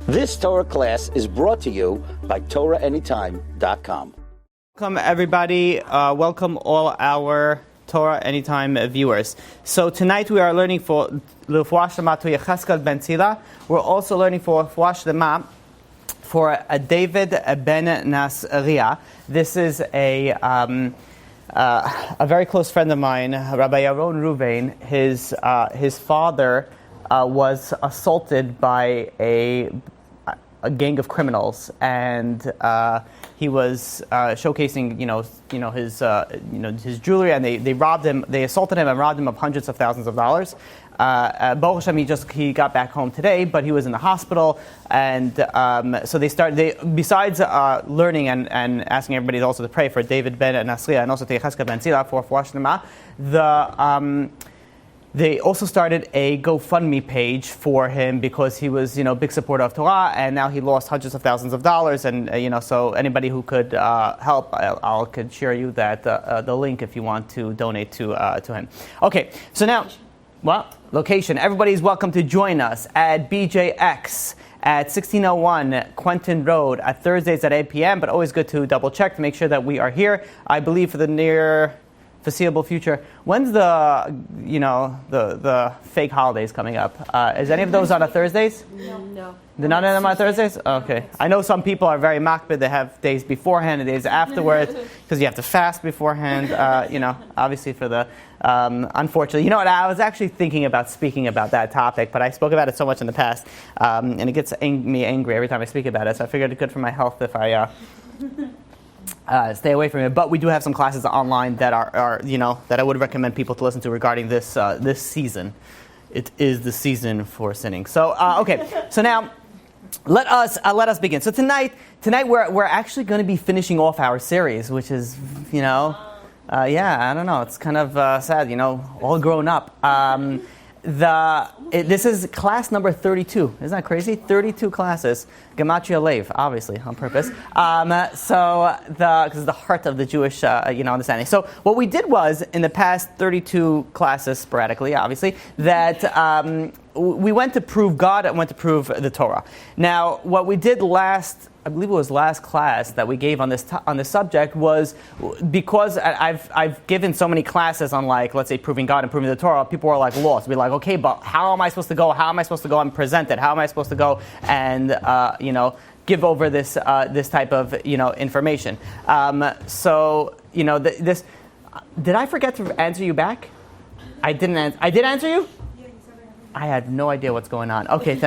This Torah class is brought to you by TorahAnytime.com. Welcome, everybody. Welcome all our Torah Anytime viewers. So tonight we are learning for L'Refuah Shlema to Yecheskel ben Tzila. We're also learning for L'Refuah Shlema for David ben Nasriah. This is a very close friend of mine, Rabbi Yaron Ruvain. His father was assaulted by a gang of criminals, and he was showcasing, his jewelry, and they robbed him. They assaulted him and robbed him of hundreds of thousands of dollars. Baruch Hashem, he got back home today, but he was in the hospital, and so besides learning and asking everybody also to pray for David ben Nasriah and also to Yecheskel ben Tzila for L'Refuah Shlema, they also started a GoFundMe page for him because he was, a big supporter of Torah, and now he lost hundreds of thousands of dollars. And so anybody who could help, I could share you the link if you want to donate to him. Okay, so now, location. Everybody's welcome to join us at BJX at 1601 Quentin Road at Thursdays at 8 p.m. But always good to double check to make sure that we are here. I believe for the near foreseeable future. When's the fake holidays coming up? Is any of those on a Thursdays? No. None of them on Thursdays? Okay. I know some people are very makbid. They have days beforehand and days afterwards because you have to fast beforehand. Obviously for the unfortunately. I was actually thinking about speaking about that topic, but I spoke about it so much in the past, and it gets me angry every time I speak about it. So I figured it's good for my health if I stay away from it. But we do have some classes online that are that I would recommend people to listen to regarding this season. It is the season for sinning. So okay. So now let us begin. So tonight we're actually going to be finishing off our series, which is I don't know. It's kind of sad, all grown up. This is class number 32. Isn't that crazy? 32 classes. Gematria Lev, obviously, on purpose. Because it's the heart of the Jewish, understanding. So what we did was, in the past 32 classes, sporadically, obviously, that we went to prove God and went to prove the Torah. Now, what we did I believe it was last class that we gave on this subject was because I've given so many classes on, like, let's say proving God and proving the Torah, people are like lost. Be like, okay, but how am I supposed to go? How am I supposed to go and present it? How am I supposed to go and give over this type of information? This. Did I forget to answer you back? I didn't. I did answer you. I had no idea what's going on. Okay, good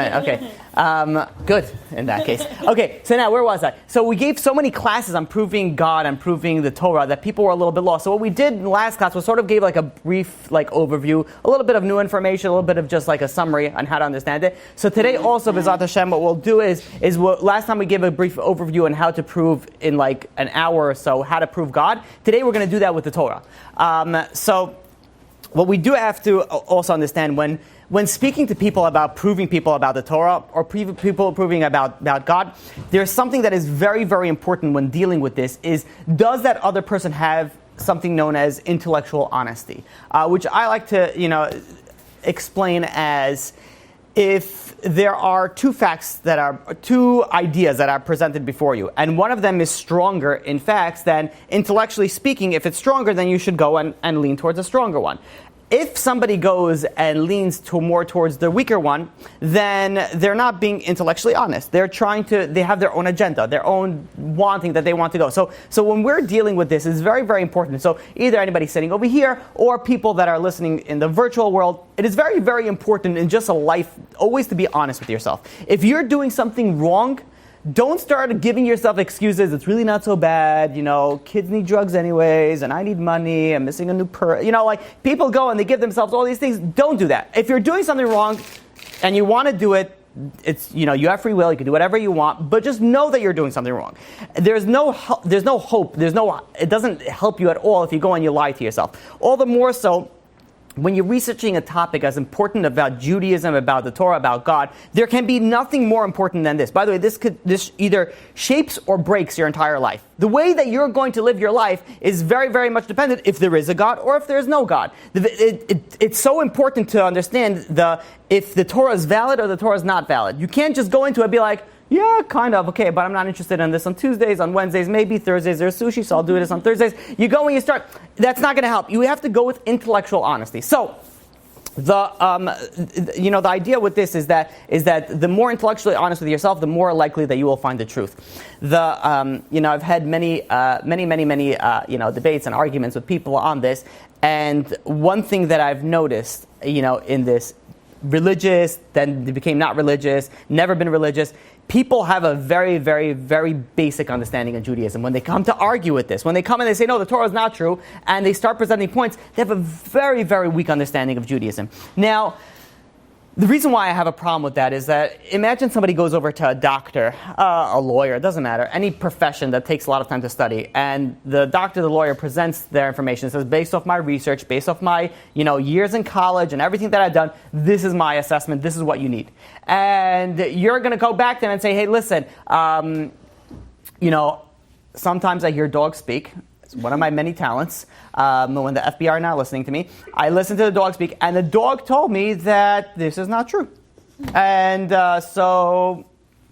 in that case. Okay, so now where was I? So we gave so many classes on proving God and proving the Torah that people were a little bit lost. So what we did in the last class was sort of gave like a brief overview, a little bit of new information, a little bit of just like a summary on how to understand it. So today also, B'ezrat Hashem, what we'll do is what last time we gave a brief overview on how to prove in like an hour or so how to prove God. Today we're going to do that with the Torah. So what we do have to also understand when speaking to people about proving people about the Torah or people proving about God, there's something that is very, very important when dealing with this is, does that other person have something known as intellectual honesty? Which I like to, explain as if there are two ideas that are presented before you, and one of them is stronger in facts, then intellectually speaking, if it's stronger, then you should go and lean towards a stronger one. If somebody goes and leans more towards the weaker one, then they're not being intellectually honest. They have their own agenda, their own wanting that they want to go. So when we're dealing with this, it's very, very important. So either anybody sitting over here or people that are listening in the virtual world, it is very, very important in just a life always to be honest with yourself. If you're doing something wrong, don't start giving yourself excuses. It's really not so bad. Kids need drugs anyways, and I need money. I'm missing a new purse. People go and they give themselves all these things. Don't do that. If you're doing something wrong and you want to do it, it's you have free will. You can do whatever you want, but just know that you're doing something wrong. There's no hope. It doesn't help you at all if you go and you lie to yourself. All the more so when you're researching a topic as important about Judaism, about the Torah, about God, there can be nothing more important than this. By the way, this either shapes or breaks your entire life. The way that you're going to live your life is very, very much dependent if there is a God or if there is no God. It's so important to understand if the Torah is valid or the Torah is not valid. You can't just go into it and be like, yeah, kind of, okay, but I'm not interested in this on Tuesdays, on Wednesdays, maybe Thursdays there's sushi, so I'll do this on Thursdays. You go and you start, that's not going to help. You have to go with intellectual honesty. So, the idea with this is that the more intellectually honest with yourself, the more likely that you will find the truth. I've had many debates and arguments with people on this, and one thing that I've noticed, in this, religious, then they became not religious, never been religious. People have a very, very, very basic understanding of Judaism. When they come to argue with this, when they come and they say, no, the Torah is not true, and they start presenting points, they have a very, very weak understanding of Judaism. Now, the reason why I have a problem with that is that imagine somebody goes over to a doctor, a lawyer, it doesn't matter, any profession that takes a lot of time to study, and the doctor, the lawyer presents their information, says, based off my research, based off my years in college and everything that I've done, this is my assessment, this is what you need. And you're going to go back to them and say, hey, listen, sometimes I hear dogs speak. It's one of my many talents. When the FBI are not listening to me, I listen to the dog speak, and the dog told me that this is not true. And so,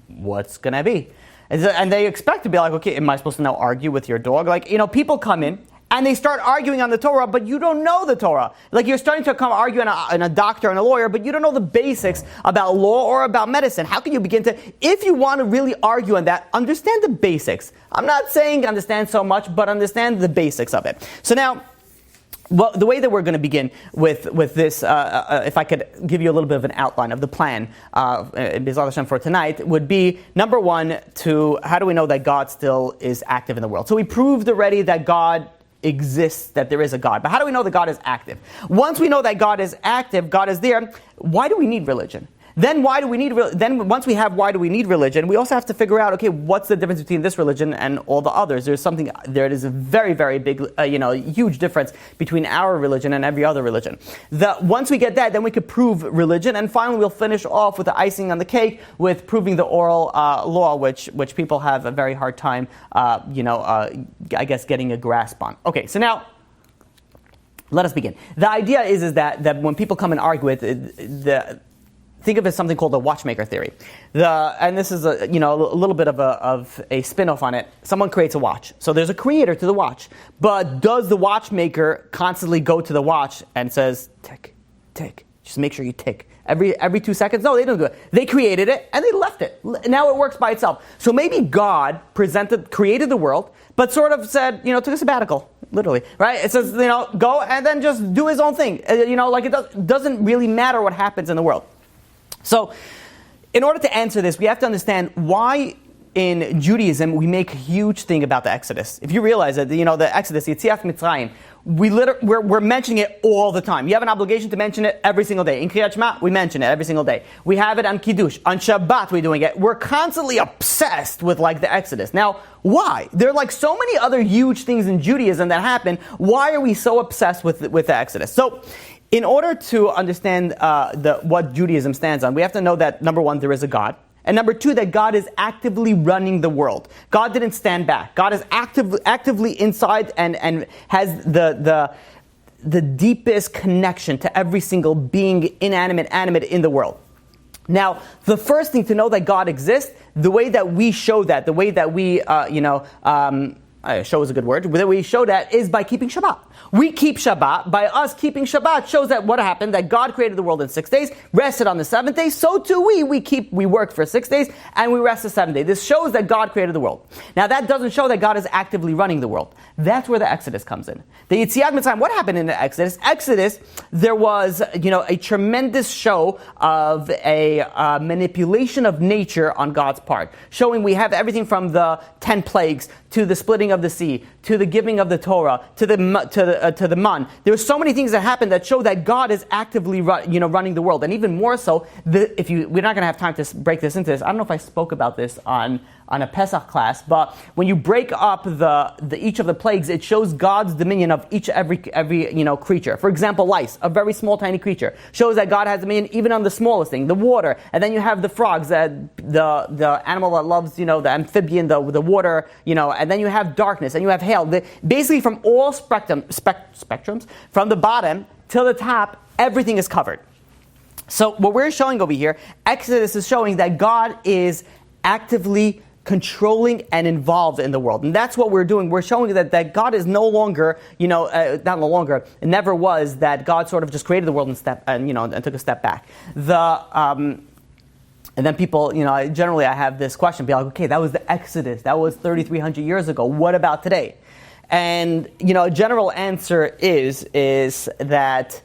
what's going to be? And they expect to be like, okay, am I supposed to now argue with your dog? People come in, and they start arguing on the Torah, but you don't know the Torah. You're starting to come argue on a doctor and a lawyer, but you don't know the basics about law or about medicine. How can you begin to, if you want to really argue on that, understand the basics. I'm not saying understand so much, but understand the basics of it. So now, the way that we're going to begin with this, if I could give you a little bit of an outline of the plan, B'ezrat Hashem for tonight, would be, number one, how do we know that God still is active in the world? So we proved already that God exists, that there is a God. But how do we know that God is active? Once we know that God is active, God is there, why do we need religion? Then once we have why do we need religion, we also have to figure out, okay, what's the difference between this religion and all the others? There is a very, very big, huge difference between our religion and every other religion. Once we get that, then we could prove religion, and finally we'll finish off with the icing on the cake with proving the oral law, which people have a very hard time, I guess, getting a grasp on. Okay, so now, let us begin. The idea is that when people come and argue with think of it as something called the watchmaker theory. And this is a little bit of a spin-off on it. Someone creates a watch. So there's a creator to the watch. But does the watchmaker constantly go to the watch and says, tick, tick, just make sure you tick every 2 seconds? No, they don't do it. They created it and they left it. Now it works by itself. So maybe God created the world, but sort of said, took a sabbatical. Literally, right? It says, go and then just do his own thing. It doesn't really matter what happens in the world. So, in order to answer this, we have to understand why in Judaism we make a huge thing about the Exodus. If you realize that, the Exodus, Yetziat Mitzrayim, we're mentioning it all the time. You have an obligation to mention it every single day. In Kriyat Shema, we mention it every single day. We have it on Kiddush. On Shabbat, we're doing it. We're constantly obsessed with the Exodus. Now, why? There are so many other huge things in Judaism that happen. Why are we so obsessed with the Exodus? So, in order to understand what Judaism stands on, we have to know that, number one, there is a God. And number two, that God is actively running the world. God didn't stand back. God is actively inside and has the deepest connection to every single being, inanimate, animate in the world. Now, the first thing to know that God exists, the way that we show that, the way that we, show is a good word, the way we show that is by keeping Shabbat. We keep Shabbat. By us keeping Shabbat shows that what happened, that God created the world in 6 days, rested on the seventh day, so too we work for 6 days, and we rest the seventh day. This shows that God created the world. Now that doesn't show that God is actively running the world. That's where the Exodus comes in. The Yetziat Mitzrayim, what happened in the Exodus? There was, a tremendous show of a manipulation of nature on God's part, showing we have everything from the 10 plagues to the splitting parting of the sea, to the giving of the Torah, to the man. There are so many things that happen that show that God is actively running the world. And even more so, we're not going to have time to break this into this. I don't know if I spoke about this on a Pesach class, but when you break up each of the plagues, it shows God's dominion of every creature. For example, lice, a very small, tiny creature, shows that God has dominion even on the smallest thing, the water. And then you have the frogs, the animal that loves, the amphibian, the water, and then you have darkness, and you have hail. Basically, from all spectrums, from the bottom till the top, everything is covered. So what we're showing over here, Exodus is showing that God is actively controlling and involved in the world. And that's what we're doing. We're showing that God is no longer, not no longer, it never was that God sort of just created the world and took a step back. And then people, generally I have this question, be like, okay, that was the Exodus. That was 3,300 years ago. What about today? And, a general answer is that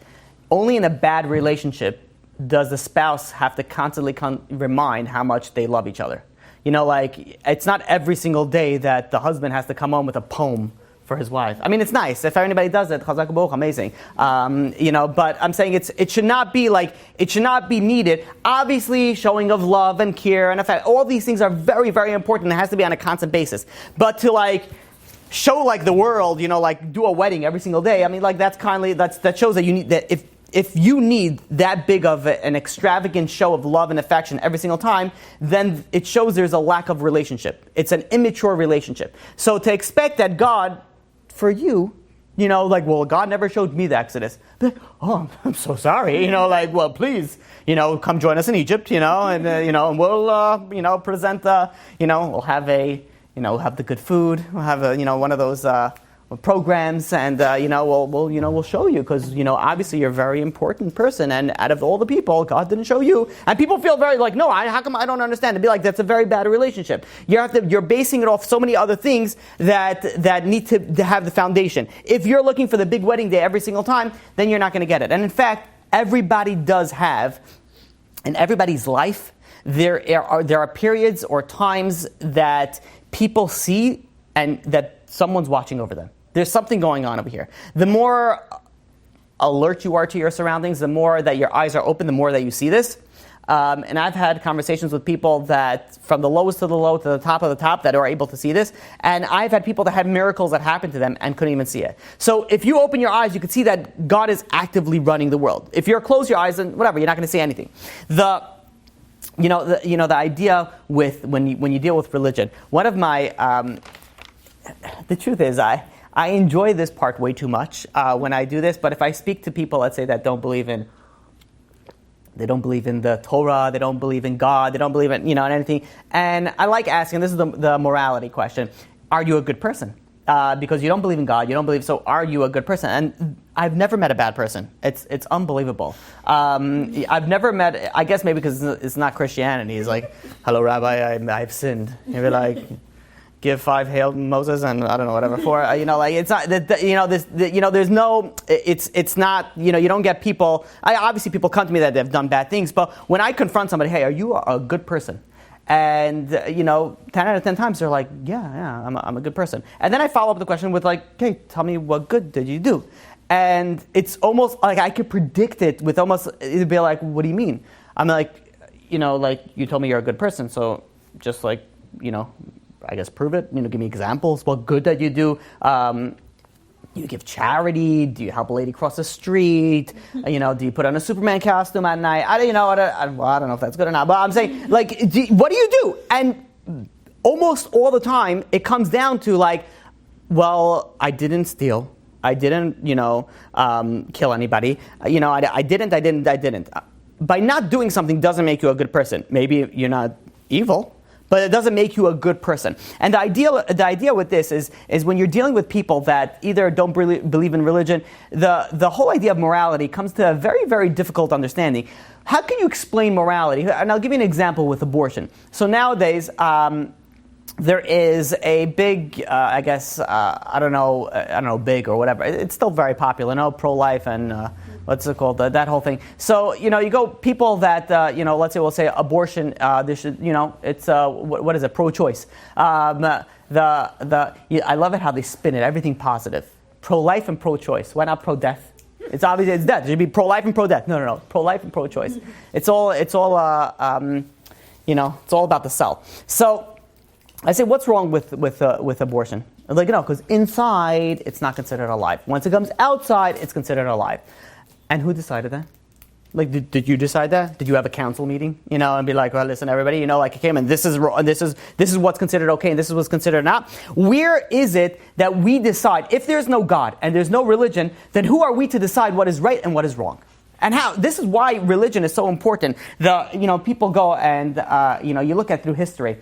only in a bad relationship does the spouse have to constantly remind how much they love each other. It's not every single day that the husband has to come home with a poem for his wife. I mean, it's nice. If anybody does it, chazak u'baruch, amazing. But I'm saying it should not be needed. Obviously, showing of love and care and affection, all these things are very, very important. It has to be on a constant basis. But to show the world, do a wedding every single day. I mean, that shows that you need that if you need that big of an extravagant show of love and affection every single time, then it shows there's a lack of relationship. It's an immature relationship. So to expect that God, for you, God never showed me the Exodus. But, oh, I'm so sorry. Well, please, come join us in Egypt, and we'll present, we'll have we'll have the good food. We'll have one of those programs, and we'll show you, because obviously you're a very important person, and out of all the people, God didn't show you. And people feel very no, how come I don't understand? It'd be that's a very bad relationship. You're basing it off so many other things that need to have the foundation. If you're looking for the big wedding day every single time, then you're not going to get it. And in fact, everybody does have, in everybody's life, there are periods or times that people see and that someone's watching over them. There's something going on over here. The more alert you are to your surroundings, the more that your eyes are open, the more that you see this. And I've had conversations with people that, from the lowest to the low to the top of the top, that are able to see this. And I've had people that had miracles that happened to them and couldn't even see it. So if you open your eyes, you can see that God is actively running the world. If you close your eyes, then whatever, you're not going to see anything. The idea with when you deal with religion, one of my the truth is, I enjoy this part way too much when I do this. But if I speak to people, let's say, that don't believe in the Torah, they don't believe in God, they don't believe in anything, and I like asking, this is the morality question: are you a good person? Because you don't believe in God, you don't believe. So, are you a good person? And I've never met a bad person. It's unbelievable. I've never met. I guess maybe because it's not Christianity. It's like, hello, Rabbi, I've sinned. You'd be like, give 5 Hail Moses and I don't know whatever for it's not there's no it's not you don't get people. Obviously people come to me that they've done bad things, but when I confront somebody, hey, are you a good person? And 10 out of 10 times they're like, yeah, I'm a good person. And then I follow up the question with okay, tell me what good did you do? And it's almost like I could predict it with almost, it'd be like, what do you mean? I'm like, you told me you're a good person, so just I guess prove it. Give me examples. What good that you do? Do you give charity? Do you help a lady cross the street? Do you put on a Superman costume at night? I don't know if that's good or not. But I'm saying, what do you do? And almost all the time, it comes down to well, I didn't steal. I didn't, kill anybody. I didn't. By not doing something doesn't make you a good person. Maybe you're not evil, but it doesn't make you a good person. And the idea with this is when you're dealing with people that either don't believe in religion, the whole idea of morality comes to a very, very difficult understanding. How can you explain morality? And I'll give you an example with abortion. So nowadays, there is a big, I don't know, big or whatever. It's still very popular, pro-life and what's it called? That whole thing. So, you go people that, let's say we'll say abortion, this should, it's, what is it, pro-choice. I love it how they spin it, everything positive. Pro-life and pro-choice. Why not pro-death? It's obvious it's death. It should be pro-life and pro-death. No. Pro-life and pro-choice. It's all it's all about the cell. So I say, what's wrong with abortion? Like, because inside it's not considered alive. Once it comes outside, it's considered alive. And who decided that? Like, did you decide that? Did you have a council meeting? And be like, well, listen, everybody, it came and this is what's considered okay and this is what's considered not. Where is it that we decide? If there's no God and there's no religion, then who are we to decide what is right and what is wrong? And how? This is why religion is so important. People go and you look at through history.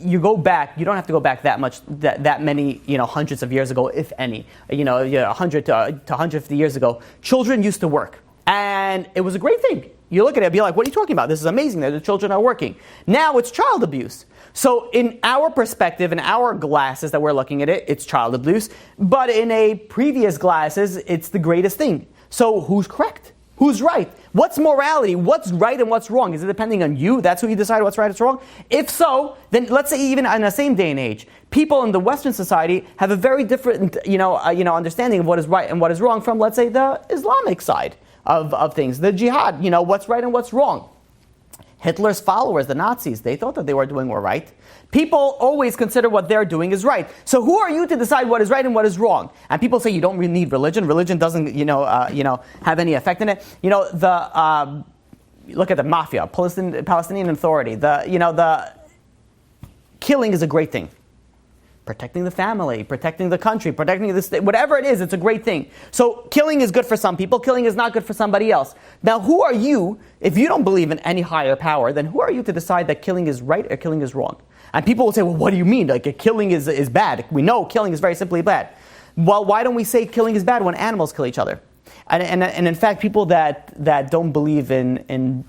You go back. You don't have to go back that much, that many, hundreds of years ago, if any. 100 to 150 years ago, children used to work. And it was a great thing. You look at it and be like, what are you talking about? This is amazing that the children are working. Now it's child abuse. So in our perspective, in our glasses that we're looking at it, it's child abuse. But in a previous glasses, it's the greatest thing. So who's correct? Who's right? What's morality? What's right and what's wrong? Is it depending on you? That's who you decide what's right and what's wrong? If so, then let's say even in the same day and age, people in the Western society have a very different, understanding of what is right and what is wrong from, let's say, the Islamic side of things. The jihad, what's right and what's wrong. Hitler's followers, the Nazis, they thought that they were doing what right. People always consider what they're doing is right. So who are you to decide what is right and what is wrong? And people say you don't really need religion. Religion doesn't, have any effect in it. Look at the mafia, Palestinian Authority. The killing is a great thing. Protecting the family, protecting the country, protecting the state, whatever it is, it's a great thing. So killing is good for some people, killing is not good for somebody else. Now who are you, if you don't believe in any higher power, then who are you to decide that killing is right or killing is wrong? And people will say, well, what do you mean? Like, killing is bad. We know killing is very simply bad. Well, why don't we say killing is bad when animals kill each other? And in fact, people that don't believe in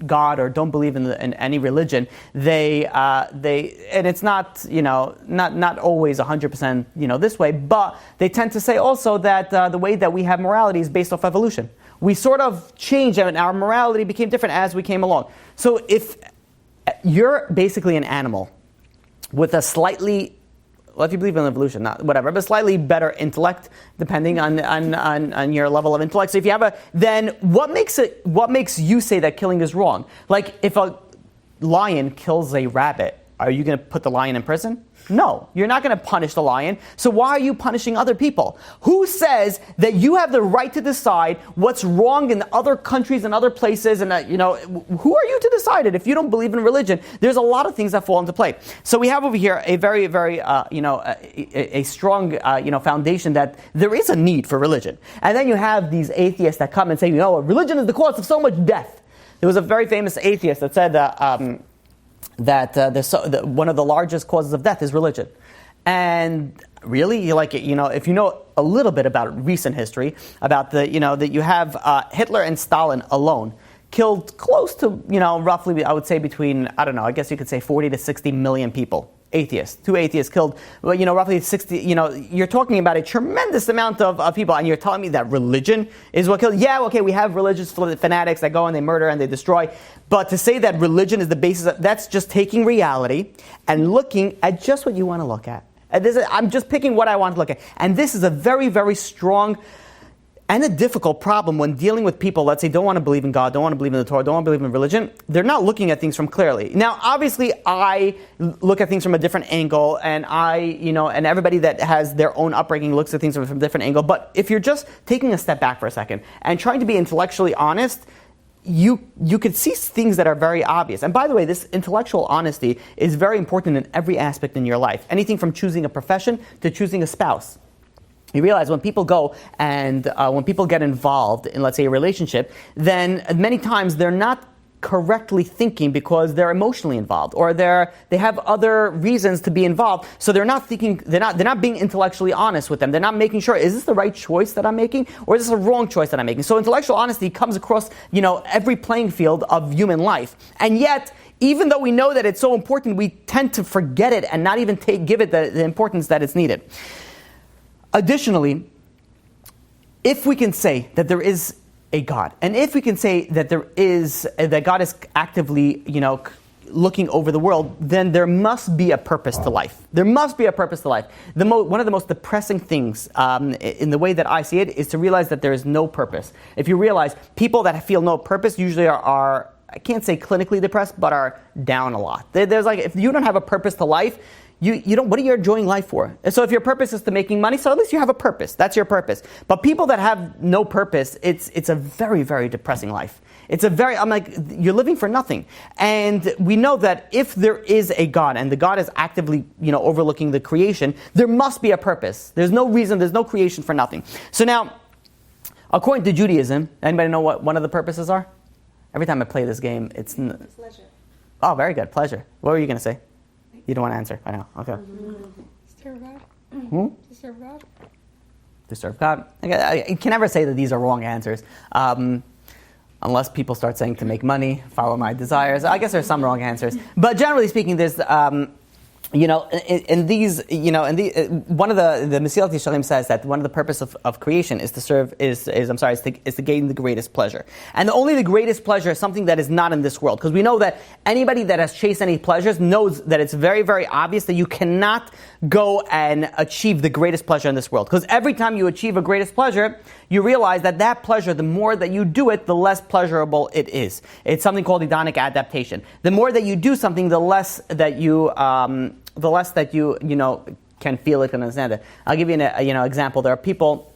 God or don't believe in any religion, they and it's not not always 100% this way, but they tend to say also that the way that we have morality is based off evolution. We sort of changed and our morality became different as we came along. So if you're basically an animal with a slightly, well, if you believe in evolution, not whatever, but slightly better intellect, depending on your level of intellect. So if you have then what makes you say that killing is wrong? Like, if a lion kills a rabbit, are you going to put the lion in prison? No, you're not going to punish the lion. So why are you punishing other people? Who says that you have the right to decide what's wrong in other countries and other places? And who are you to decide it? If you don't believe in religion, there's a lot of things that fall into play. So we have over here a very, very, a strong, foundation that there is a need for religion. And then you have these atheists that come and say, religion is the cause of so much death. There was a very famous atheist that said that one of the largest causes of death is religion. And really, if you know a little bit about recent history, about that you have Hitler and Stalin alone killed close to, roughly, I would say between, I guess you could say 40 to 60 million people. Atheists. 2 atheists killed, roughly 60, you're talking about a tremendous amount of people, and you're telling me that religion is what killed? Yeah, okay, we have religious fanatics that go and they murder and they destroy, but to say that religion is the basis, that's just taking reality and looking at just what you want to look at. I'm just picking what I want to look at. And this is a very, very strong and a difficult problem when dealing with people, let's say, don't want to believe in God, don't want to believe in the Torah, don't want to believe in religion. They're not looking at things from clearly. Now, obviously, I look at things from a different angle, and and everybody that has their own upbringing looks at things from a different angle. But if you're just taking a step back for a second and trying to be intellectually honest, you could see things that are very obvious. And by the way, this intellectual honesty is very important in every aspect in your life. Anything from choosing a profession to choosing a spouse. You realize when people go and when people get involved in, let's say, a relationship, then many times they're not correctly thinking because they're emotionally involved, or they have other reasons to be involved. So they're not thinking, they're not being intellectually honest with them. They're not making sure, is this the right choice that I'm making, or is this a wrong choice that I'm making? So intellectual honesty comes across, every playing field of human life. And yet, even though we know that it's so important, we tend to forget it and not even give it the importance that it's needed. Additionally, if we can say that there is a God, and if we can say that that God is actively, looking over the world, then there must be a purpose to life. There must be a purpose to life. One of the most depressing things, in the way that I see it, is to realize that there is no purpose. If you realize people that feel no purpose usually are I can't say clinically depressed, but are down a lot. There's if you don't have a purpose to life, you don't. What are you enjoying life for? And so if your purpose is to making money, so at least you have a purpose. That's your purpose. But people that have no purpose, it's a very, very depressing life. I'm like, you're living for nothing. And we know that if there is a God, and the God is actively, overlooking the creation, there must be a purpose. There's no reason, there's no creation for nothing. So now, according to Judaism, anybody know what one of the purposes are? Every time I play this game, it's... Pleasure. Oh, very good. Pleasure. What were you going to say? You don't want to answer. I know. Okay. To serve God. To serve God. To serve God. I can never say that these are wrong answers. Unless people start saying to make money, follow my desires. I guess there's some wrong answers. But generally speaking, there's... one of the Mesilat Yesharim says that one of the purpose of creation is to gain the greatest pleasure. And only the greatest pleasure is something that is not in this world. Because we know that anybody that has chased any pleasures knows that it's very, very obvious that you cannot go and achieve the greatest pleasure in this world. Because every time you achieve a greatest pleasure, you realize that pleasure, the more that you do it, the less pleasurable it is. It's something called hedonic adaptation. The more that you do something, the less that you can feel it, can understand it. I'll give you an example. There are people.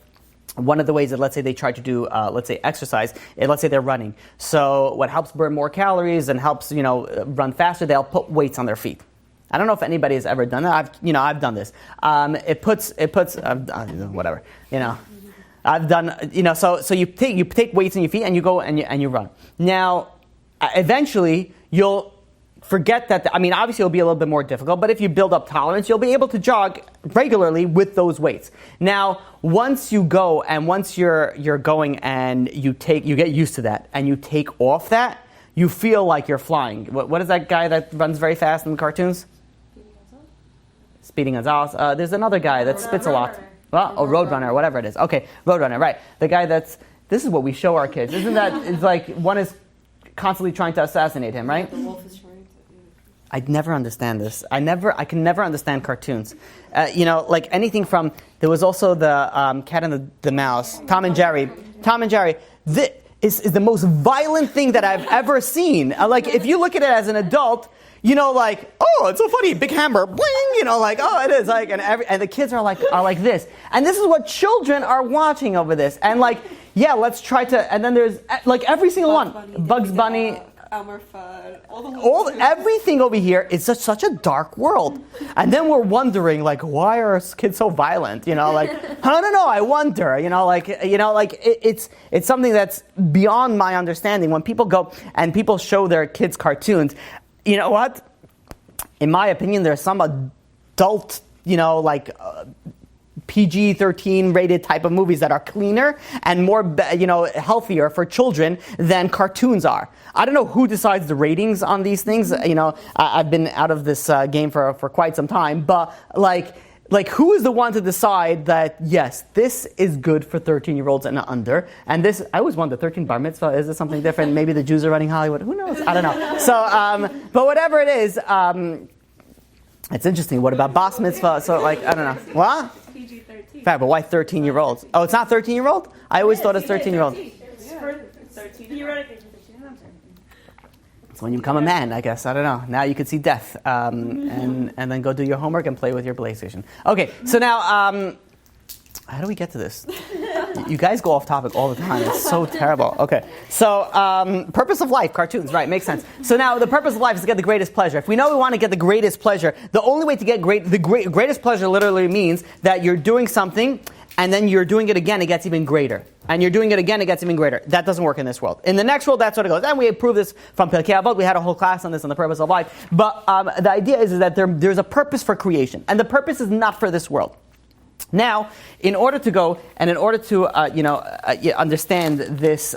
One of the ways that, let's say, they try to do, exercise, let's say they're running. So what helps burn more calories and helps, run faster, they'll put weights on their feet. I don't know if anybody has ever done that. I've done this. It puts whatever, I've done, so you take weights on your feet and you go and you run. Now, eventually, you'll forget that, obviously it'll be a little bit more difficult, but if you build up tolerance, you'll be able to jog regularly with those weights. Now, once you go and once you're going and you get used to that and you take off that, you feel like you're flying. What is that guy that runs very fast in the cartoons? Speedy Gonzalez. There's another guy that spits a lot. Well, Roadrunner, whatever it is. Okay, Roadrunner, right. The guy this is what we show our kids. Isn't that, it's like one is constantly trying to assassinate him, right? The wolf is trying to... I'd never understand this. I can never understand cartoons. Like anything from, there was also the Cat and the Mouse, Tom and Jerry. Tom and Jerry. This is the most violent thing that I've ever seen. If you look at it as an adult, oh, it's so funny, big hammer, bling, oh, it is, and the kids are like this. And this is what children are watching over this. And let's try to, and then there's, every single one. Bugs Bunny. Elmer Fudd, everything over here is such a dark world, and then we're wondering why are kids so violent? I don't know. I wonder. It's something that's beyond my understanding. When people go and people show their kids cartoons, you know what? In my opinion, there's some adult, PG-13 rated type of movies that are cleaner and more, healthier for children than cartoons are. I don't know who decides the ratings on these things. I've been out of this game for quite some time, but who is the one to decide that, yes, this is good for 13-year-olds and under, and this, I always wonder, 13 bar mitzvah, is this something different? Maybe the Jews are running Hollywood. Who knows? I don't know. So, but whatever it is, it's interesting. What about bas mitzvah? So, I don't know. What? PG-13. Fair, but why 13-year-olds? Oh, it's not 13-year-old? I always thought it's 13-year-old. It's for 13. Theoretically, for 13. I'm sorry. It's when you become a man, I guess. I don't know. Now you can see death, and then go do your homework and play with your PlayStation. Okay, so now, how do we get to this? You guys go off topic all the time. It's so terrible. Okay, so purpose of life, cartoons, right? Makes sense. So now the purpose of life is to get the greatest pleasure. If we know we want to get the greatest pleasure, the only way to get greatest pleasure literally means that you're doing something and then you're doing it again, it gets even greater. And you're doing it again, it gets even greater. That doesn't work in this world. In the next world, that's what it goes. And we proved this from Pirkei Avot. We had a whole class on this, on the purpose of life. But the idea is that there's a purpose for creation. And the purpose is not for this world. Now, in order to go and in order to understand this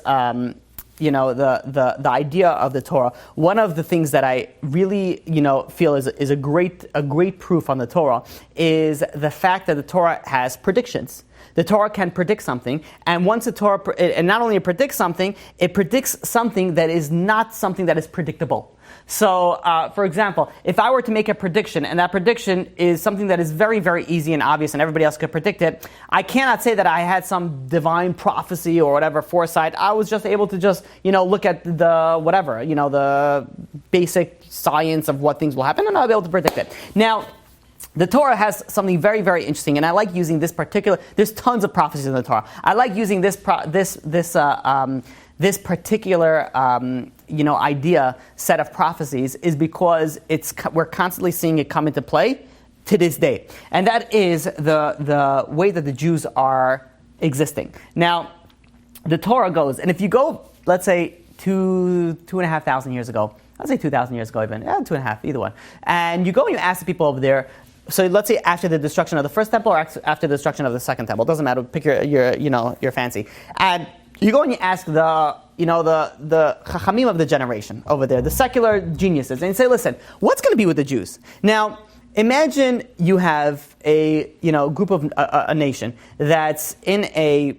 the idea of the Torah, one of the things that I really, feel is a great proof on the Torah is the fact that the Torah has predictions. The Torah can predict something, and once the Torah, and not only it predicts something that is not something that is predictable. So, for example, if I were to make a prediction, and that prediction is something that is very, very easy and obvious, and everybody else could predict it, I cannot say that I had some divine prophecy or whatever foresight. I was just able to look at the basic science of what things will happen, and I'll be able to predict it. Now, the Torah has something very, very interesting, and I like using this particular. There's tons of prophecies in the Torah. I like using this particular idea set of prophecies is because we're constantly seeing it come into play to this day, and that is the way that the Jews are existing. Now, the Torah goes, and if you go, let's say 2,500 years ago, let's say 2,000 years ago, even 2.5, either one, and you go and you ask the people over there. So let's say after the destruction of the first temple or after the destruction of the second temple, it doesn't matter. Pick your fancy. And you go and you ask the chachamim of the generation over there, the secular geniuses, and you say, listen, what's going to be with the Jews? Now, imagine you have a group of a nation that's in a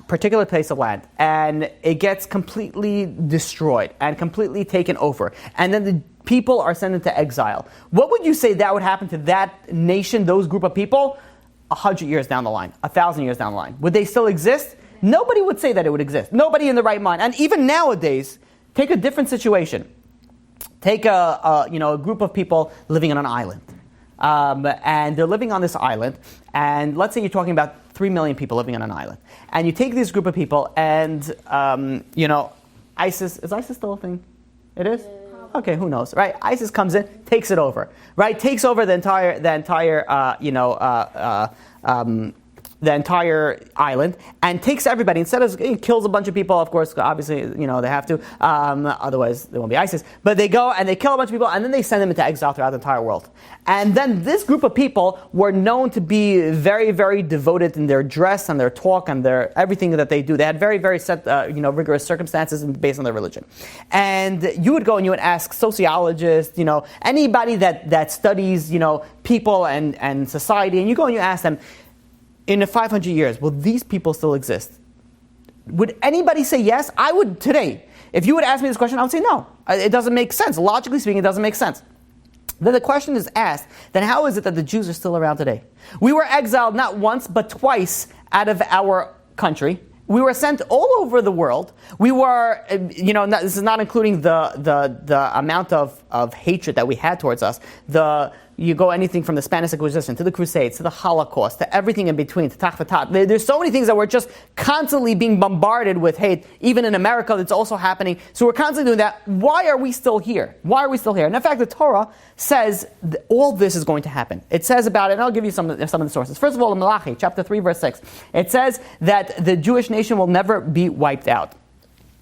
particular place of land, and it gets completely destroyed and completely taken over, and then the people are sent into exile. What would you say that would happen to that nation, those group of people, 100 years down the line, 1,000 years down the line? Would they still exist? Nobody would say that it would exist. Nobody in the right mind. And even nowadays, take a different situation. Take a group of people living on an island. And they're living on this island, and let's say you're talking about 3 million people living on an island. And you take this group of people, and, ISIS, is ISIS still a thing? It is? Okay, who knows, right? ISIS comes in, takes it over, right? Takes over the entire island, and takes everybody. Instead of kills a bunch of people, of course, obviously, they have to, otherwise there won't be ISIS. But they go and they kill a bunch of people, and then they send them into exile throughout the entire world. And then this group of people were known to be very, very devoted in their dress and their talk and their everything that they do. They had very, very set, rigorous circumstances based on their religion. And you would go and you would ask sociologists, anybody that studies, people and society, and you go and you ask them, in 500 years, will these people still exist? Would anybody say yes? I would today. If you would ask me this question, I would say no. It doesn't make sense. Logically speaking, it doesn't make sense. Then the question is asked, then how is it that the Jews are still around today? We were exiled not once, but twice out of our country. We were sent all over the world. We were, this is not including the amount of hatred that we had towards us. You go anything from the Spanish Inquisition to the Crusades to the Holocaust to everything in between to Tachvatat. There's so many things that we're just constantly being bombarded with hate. Even in America, it's also happening. So we're constantly doing that. Why are we still here? Why are we still here? And in fact, the Torah says all this is going to happen. It says about it, and I'll give you some of the sources. First of all, in Malachi, chapter 3, verse 6, it says that the Jewish nation will never be wiped out.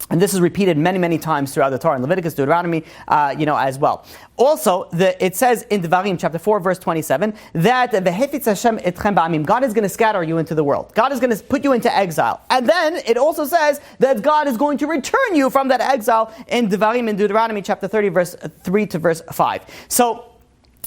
And this is repeated many, many times throughout the Torah, in Leviticus, Deuteronomy, as well. Also, it says in Devarim, chapter 4, verse 27, that v'hefitz Hashem etchem ba'amim, God is going to scatter you into the world. God is going to put you into exile. And then it also says that God is going to return you from that exile in Devarim, in Deuteronomy, chapter 30, verse 3 to verse 5. So,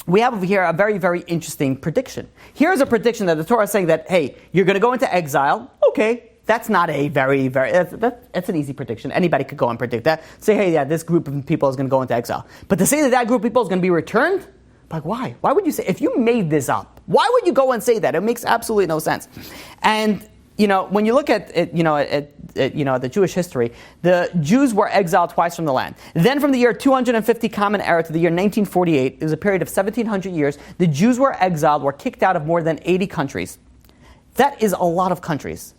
we have over here a very, very interesting prediction. Here's a prediction that the Torah is saying that, hey, you're going to go into exile. Okay. That's not a very, very, that's an easy prediction. Anybody could go and predict that. Say, hey, yeah, this group of people is going to go into exile. But to say that group of people is going to be returned, like, why? Why would you say, if you made this up, why would you go and say that? It makes absolutely no sense. And, when you look at it, the Jewish history, the Jews were exiled twice from the land. Then from the year 250 Common Era to the year 1948, it was a period of 1,700 years, the Jews were exiled, were kicked out of more than 80 countries. That is a lot of countries.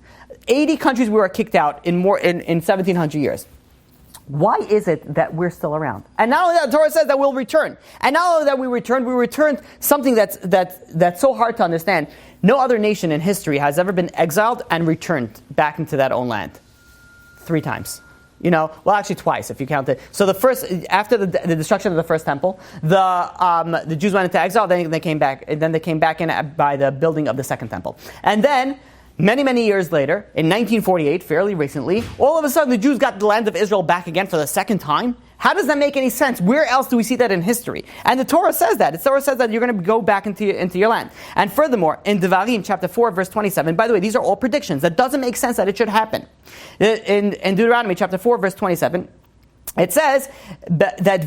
80 countries we were kicked out in 1,700 years. Why is it that we're still around? And not only that, the Torah says that we'll return. And not only that we returned something that's so hard to understand. No other nation in history has ever been exiled and returned back into that own land. 3 times. Actually twice if you count it. So the first, after the destruction of the first temple, the Jews went into exile. Then they came back. And then they came back in by the building of the second temple. And then Many, many years later, in 1948, fairly recently, all of a sudden the Jews got the land of Israel back again for the second time. How does that make any sense? Where else do we see that in history? And the Torah says that. The Torah says that you're going to go back into your land. And furthermore, in Divinity, chapter 4, verse 27, by the way, these are all predictions. That doesn't make sense that it should happen. In Deuteronomy, chapter 4, verse 27, it says that you're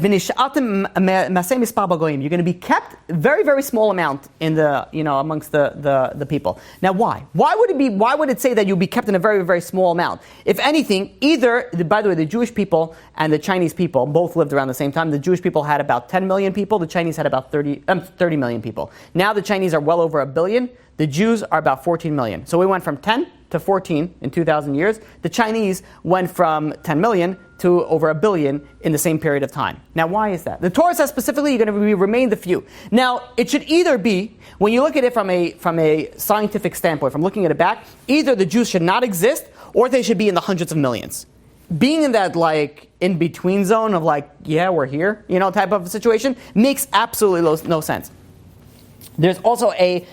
going to be kept very, very small amount in the amongst the people. Now, why? Why would it say that you'll be kept in a very, very small amount? If anything, by the way, the Jewish people and the Chinese people both lived around the same time. The Jewish people had about 10 million people. The Chinese had about 30 million people. Now the Chinese are well over 1 billion. The Jews are about 14 million. So we went from 10 to 14 in 2,000 years. The Chinese went from 10 million to over 1 billion in the same period of time. Now, why is that? The Torah says specifically you're going to remain the few. Now, it should either be, when you look at it from a scientific standpoint, from looking at it back, either the Jews should not exist or they should be in the hundreds of millions. Being in that in-between zone of yeah, we're here, type of situation makes absolutely no sense. There's also a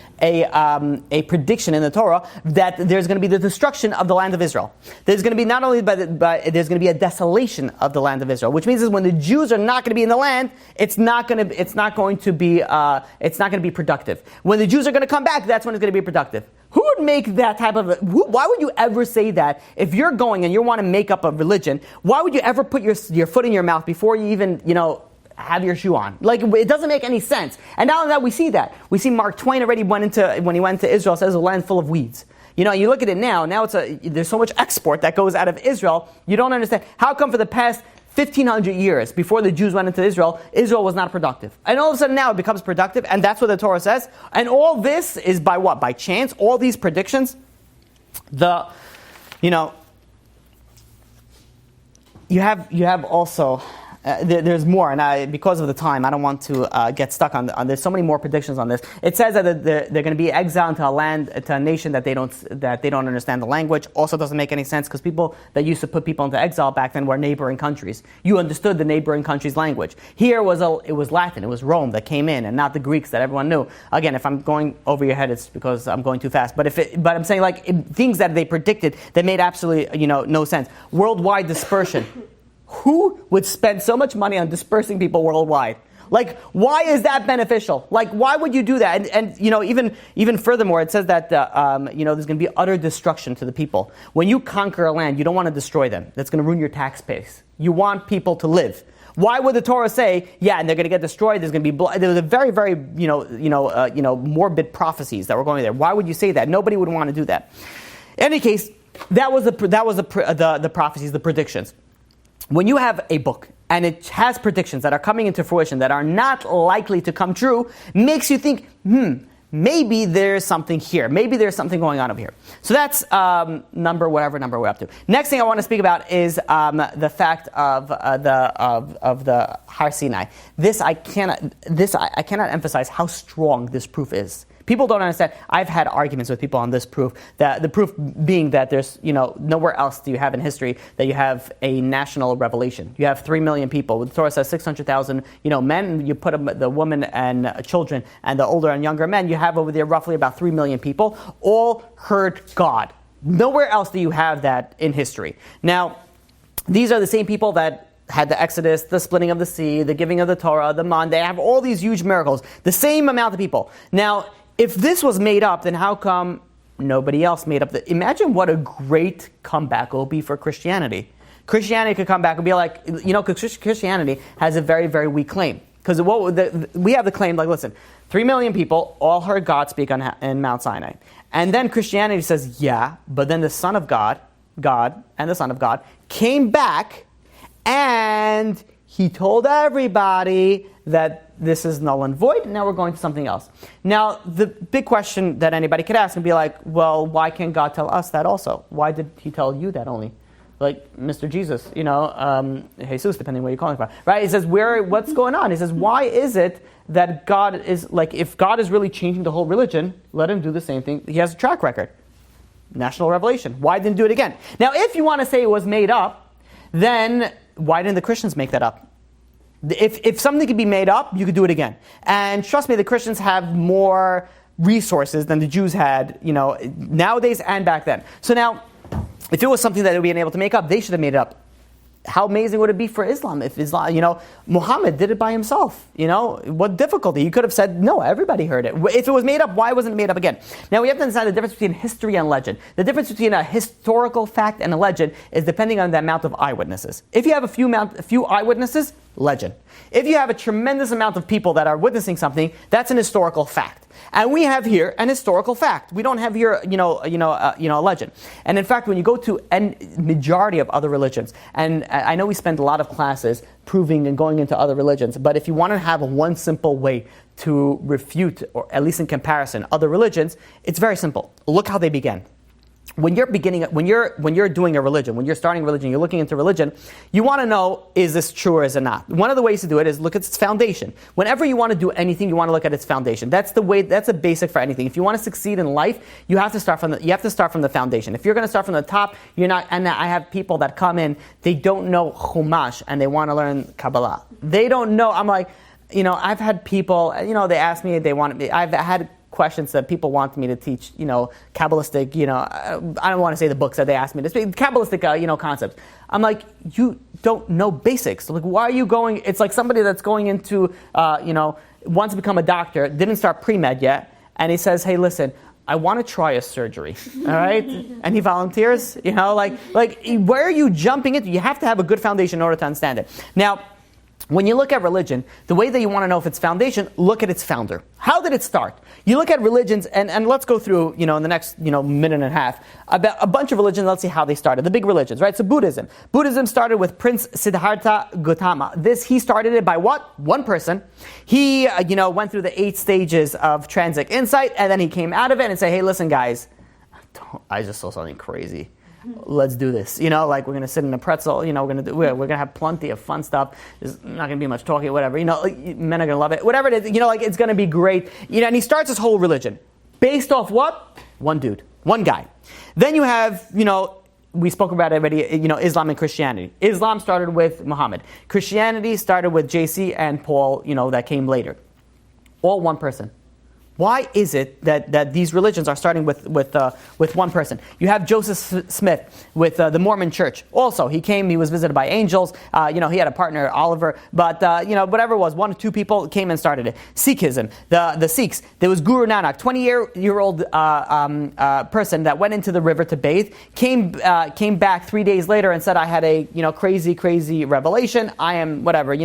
prediction in the Torah that there's going to be the destruction of the land of Israel. There's going to be not only there's going to be a desolation of the land of Israel, which means is when the Jews are not going to be in the land, it's not going to be productive. When the Jews are going to come back, that's when it's going to be productive. Who would make that type of? Why would you ever say that? If you're going and you want to make up a religion, why would you ever put your foot in your mouth before you even have your shoe on? It doesn't make any sense. And now that we see that. We see Mark Twain already when he went to Israel, says a land full of weeds. You look at it now there's so much export that goes out of Israel, you don't understand. How come for the past 1,500 years, before the Jews went into Israel was not productive? And all of a sudden now it becomes productive, and that's what the Torah says. And all this is by what? By chance? All these predictions? You have also... there's more, and because of the time, I don't want to get stuck on there's so many more predictions on this. It says that they're going to be exiled to a nation that they don't understand the language. Also doesn't make any sense because people that used to put people into exile back then were neighboring countries. You understood the neighboring country's language. Here it was Latin, it was Rome that came in, and not the Greeks that everyone knew. Again, if I'm going over your head, it's because I'm going too fast. But I'm saying things that they predicted that made absolutely no sense. Worldwide dispersion. Who would spend so much money on dispersing people worldwide? Why is that beneficial? Why would you do that? And even furthermore, it says that there's going to be utter destruction to the people. When you conquer a land, you don't want to destroy them. That's going to ruin your tax base. You want people to live. Why would the Torah say, yeah, and they're going to get destroyed? There's going to be blood. There was a very, very morbid prophecies that were going there. Why would you say that? Nobody would want to do that. In any case, that was the prophecies, the predictions. When you have a book and it has predictions that are coming into fruition that are not likely to come true, makes you think, maybe there's something here. Maybe there's something going on over here. So that's whatever number we're up to. Next thing I want to speak about is the fact of the Har Sinai. I cannot emphasize how strong this proof is. People don't understand. I've had arguments with people on this proof. That the proof being that there's nowhere else do you have in history that you have a national revelation. You have 3 million people. The Torah says 600,000 men. You put the women and children and the older and younger men. You have over there roughly about 3 million people all heard God. Nowhere else do you have that in history. Now, these are the same people that had the Exodus, the splitting of the sea, the giving of the Torah, the man. They have all these huge miracles. The same amount of people. Now, if this was made up, then how come nobody else made up the... Imagine what a great comeback it will be for Christianity. Christianity could come back and be like, because Christianity has a very, very weak claim. Because we have the claim, listen, 3 million people all heard God speak in Mount Sinai. And then Christianity says, yeah, but then the Son of God and the Son of God came back and he told everybody that this is null and void, and now we're going to something else. Now, the big question that anybody could ask and be like, well, why can't God tell us that also? Why did he tell you that only? Mr. Jesus, Jesus, depending on what you're calling from, right? He says, what's going on? He says, why is it that God is, if God is really changing the whole religion, let him do the same thing. He has a track record. National revelation. Why didn't do it again? Now, if you want to say it was made up, then why didn't the Christians make that up? If something could be made up, you could do it again. And trust me, the Christians have more resources than the Jews had, nowadays and back then. So now, if it was something that they would be able to make up, they should have made it up. How amazing would it be for Islam if Muhammad did it by himself? What difficulty? You could have said, no, everybody heard it. If it was made up, why wasn't it made up again? Now we have to understand the difference between history and legend. The difference between a historical fact and a legend is depending on the amount of eyewitnesses. If you have a few eyewitnesses, legend. If you have a tremendous amount of people that are witnessing something, that's an historical fact. And we have here an historical fact. We don't have here, a legend. And in fact, when you go to a majority of other religions, and I know we spend a lot of classes proving and going into other religions, but if you want to have one simple way to refute, or at least in comparison, other religions, it's very simple. Look how they began. When you're doing a religion, when you're starting a religion, you're looking into religion, you want to know, is this true or is it not? One of the ways to do it is look at its foundation. Whenever you want to do anything, you want to look at its foundation. That's a basic for anything. If you want to succeed in life, you have to start from the foundation. If you're going to start from the top, you're not. And I have people that come in, they don't know Chumash and they want to learn Kabbalah. They don't know. I'm like, I've had people, they ask me, I've had questions that people want me to teach, Kabbalistic, I don't want to say the books that they asked me to speak, Kabbalistic, concepts. I'm like, you don't know basics. Like, why are you going? It's like somebody that's going into, wants to become a doctor, didn't start pre-med yet, and he says, hey, listen, I want to try a surgery, all right? And he volunteers, like, where are you jumping into? You have to have a good foundation in order to understand it. Now, when you look at religion, the way that you want to know if it's foundation, look at its founder. How did it start? You look at religions, and let's go through, in the next, minute and a half, about a bunch of religions. Let's see how they started. The big religions, right? So Buddhism. Buddhism started with Prince Siddhartha Gautama. He started it by what? One person. He, went through the 8 stages of transic insight, and then he came out of it and said, hey, listen, guys, I just saw something crazy. Let's do this. We're going to sit in a pretzel. We're going to have plenty of fun stuff. There's not going to be much talking, whatever. Men are going to love it. Whatever it is, it's going to be great. And he starts his whole religion based off what? One dude, one guy. Then you have, we spoke about it already, Islam and Christianity. Islam started with Muhammad. Christianity started with JC and Paul, that came later. All one person. Why is it that these religions are starting with one person? You have Joseph Smith with the Mormon Church. Also, he was visited by angels. He had a partner, Oliver. But, whatever it was, 1 or 2 people came and started it. Sikhism, the Sikhs. There was Guru Nanak, 20-year-old person that went into the river to bathe, came back 3 days later and said, I had a, crazy revelation. I am whatever,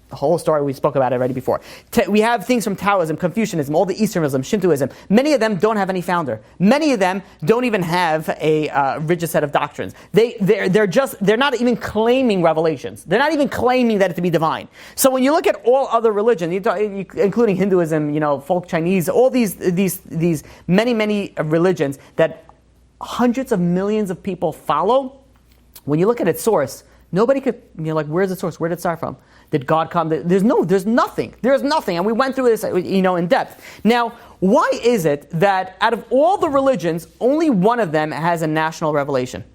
the whole story, we spoke about it already before. We have things from Taoism, Confucianism, all the Easternism, Shintoism. Many of them don't have any founder. Many of them don't even have a rigid set of doctrines. They're not even claiming revelations. They're not even claiming that it to be divine. So when you look at all other religions, including Hinduism, folk Chinese, all these many religions that hundreds of millions of people follow, when you look at its source, nobody could, where's the source? Where did it start from? Did God come? There's nothing. There's nothing. And we went through this, in depth. Now, why is it that out of all the religions, only one of them has a national revelation?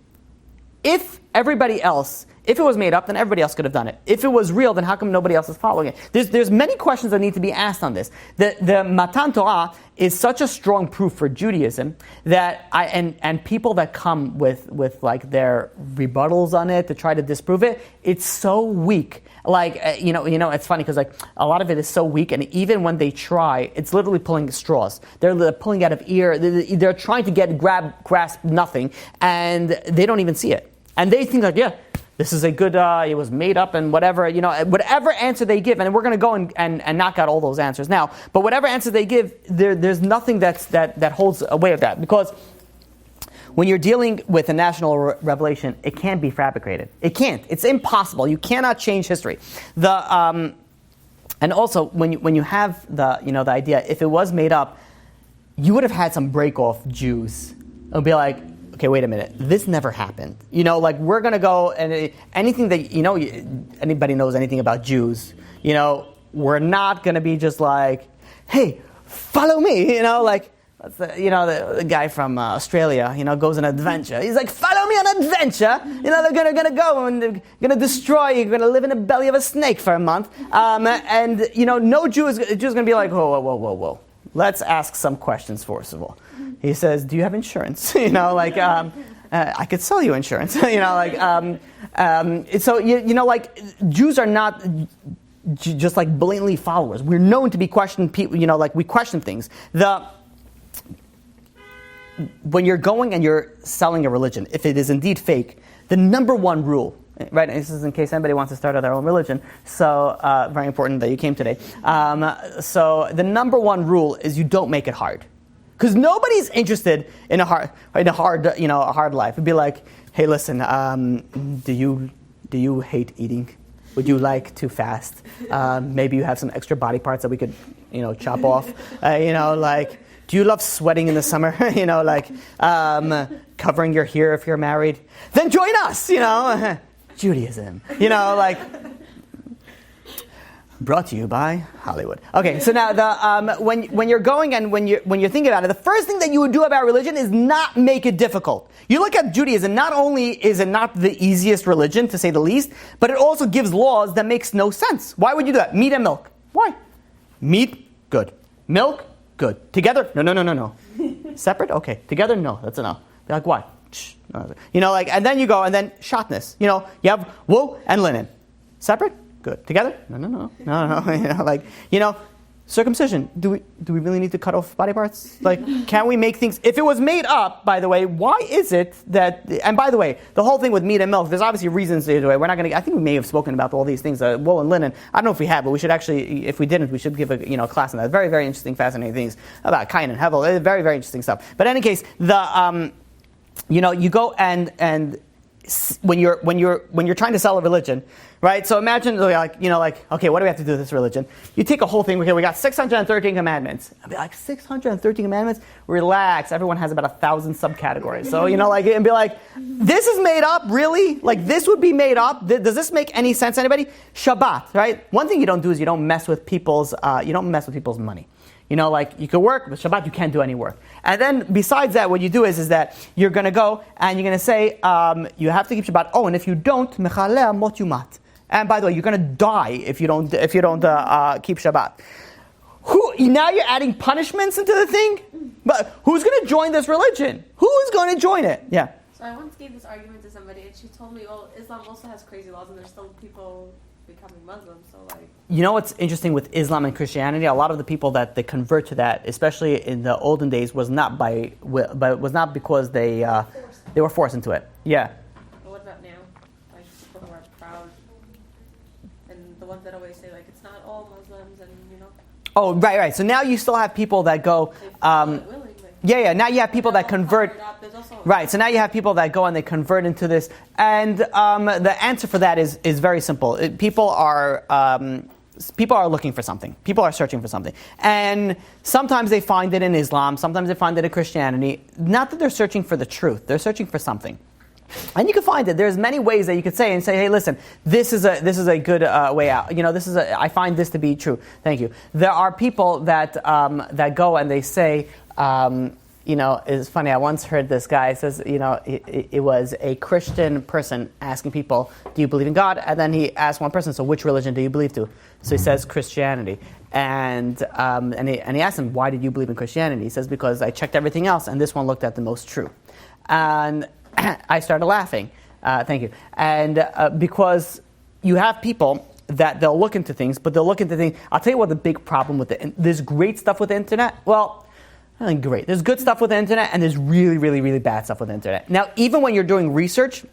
If it was made up, then everybody else could have done it. If it was real, then how come nobody else is following it? There's many questions that need to be asked on this. The Matan Torah is such a strong proof for Judaism that and people that come with like their rebuttals on it to try to disprove it, it's so weak. It's funny because a lot of it is so weak, and even when they try, it's literally pulling straws. They're pulling out of ear. They're trying to grasp nothing, and they don't even see it. And they think this is a good, it was made up and whatever, whatever answer they give, and we're going to go and knock out all those answers now. But whatever answer they give, there's nothing that holds away of that, because when you're dealing with a national revelation, it can't be fabricated. It can't. It's impossible. You cannot change history. And also when you have the idea, if it was made up, you would have had some break-off Jews. It would be like, okay, wait a minute, this never happened. We're going to go, and anything that, anybody knows anything about Jews, we're not going to be just like, hey, follow me, the guy from Australia, goes on an adventure. He's like, follow me on an adventure. They're going to go and they're going to destroy you. You're going to live in the belly of a snake for a month. No Jew is going to be like, whoa. let's ask some questions first of all. He says, do you have insurance? I could sell you insurance. So Jews are not just like blatantly followers. We're known to be questioning people. We question things. When you're going and you're selling a religion, if it is indeed fake, the number one rule, right? And this is in case anybody wants to start their own religion. So very important that you came today. So the number one rule is you don't make it hard, because nobody's interested in a hard life. It'd be like, hey, listen, do you hate eating? Would you like to fast? Maybe you have some extra body parts that we could, chop off. Do you love sweating in the summer? Covering your hair if you're married. Then join us, Judaism. Brought to you by Hollywood. Okay, so now when you're going and when you're thinking about it, the first thing that you would do about religion is not make it difficult. You look at Judaism, not only is it not the easiest religion, to say the least, but it also gives laws that makes no sense. Why would you do that? Meat and milk. Why? Meat, good. Milk, good. Together? No. Separate? Okay. Together? No. That's a no. Be like, why? And then you go, and then shotness. You have wool and linen. Separate? Good. Together? No. Circumcision. Do we really need to cut off body parts? Can we make things? If it was made up, by the way, why is it that? And by the way, the whole thing with meat and milk, there's obviously reasons to do it. We're not going to. I think we may have spoken about all these things, wool and linen. I don't know if we have, but we should actually. If we didn't, we should give a class on that. Very, very interesting, fascinating things about Cain and Hevel. Very, very interesting stuff. But in any case, you go and when you're trying to sell a religion, right? So imagine okay, what do we have to do with this religion? You take a whole thing. Okay, we got 613 commandments. I'd be like, 613 commandments? Relax. Everyone has about 1,000 subcategories. So and be like, this is made up, really? This would be made up? Does this make any sense to anybody? Shabbat, right? One thing you don't do is you don't mess with people's money. You could work, but Shabbat you can't do any work. And then besides that, what you do is that you're going to go and you're going to say, you have to keep Shabbat. Oh, and if you don't, mechaleh mot yumat. And by the way, you're going to die if you don't keep Shabbat. Now you're adding punishments into the thing? But who's going to join this religion? Who is going to join it? Yeah. So I once gave this argument to somebody, and she told me, well, Islam also has crazy laws, and there's still people becoming Muslims, so what's interesting with Islam and Christianity? A lot of the people that they convert to that, especially in the olden days, was not because they were forced into it. Yeah. But what about now? People who are proud, and the ones that always say it's not all Muslims, and Oh, right. So now you still have people that go. Yeah. Now you have people that convert. Right. So now you have people that go and they convert into this, and the answer for that is very simple. People are looking for something. People are searching for something, and sometimes they find it in Islam. Sometimes they find it in Christianity. Not that they're searching for the truth. They're searching for something. And you can find it. There's many ways that you could say, hey, listen, this is a good way out. I find this to be true. Thank you. There are people that go and they say, it's funny. I once heard this guy says, it was a Christian person asking people, do you believe in God? And then he asked one person, so which religion do you believe to? So he says Christianity. And he asked him, why did you believe in Christianity? He says, because I checked everything else and this one looked at the most true. And I started laughing. Thank you. And because you have people that they'll look into things, but they'll look into things. I'll tell you what the big problem with it. There's great stuff with the internet. Well, I think great. There's good stuff with the internet, and there's really, really, really bad stuff with the internet. Now, even when you're doing research,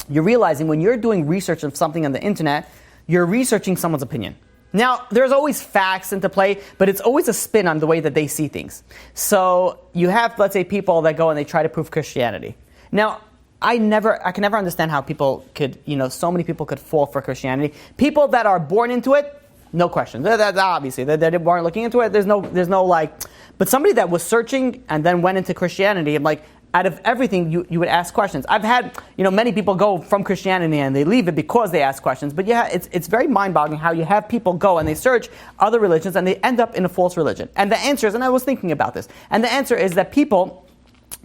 you're realizing when you're doing research of something on the internet, you're researching someone's opinion. Now, there's always facts into play, but it's always a spin on the way that they see things. So you have, let's say, people that go and they try to prove Christianity. Now, I can never understand how people could, so many people could fall for Christianity. People that are born into it, no question. Obviously, they weren't looking into it. There's no but somebody that was searching and then went into Christianity, out of everything, you would ask questions. I've had, many people go from Christianity and they leave it because they ask questions. But yeah, it's very mind-boggling how you have people go and they search other religions and they end up in a false religion. And the answer is, and I was thinking about this, and the answer is that people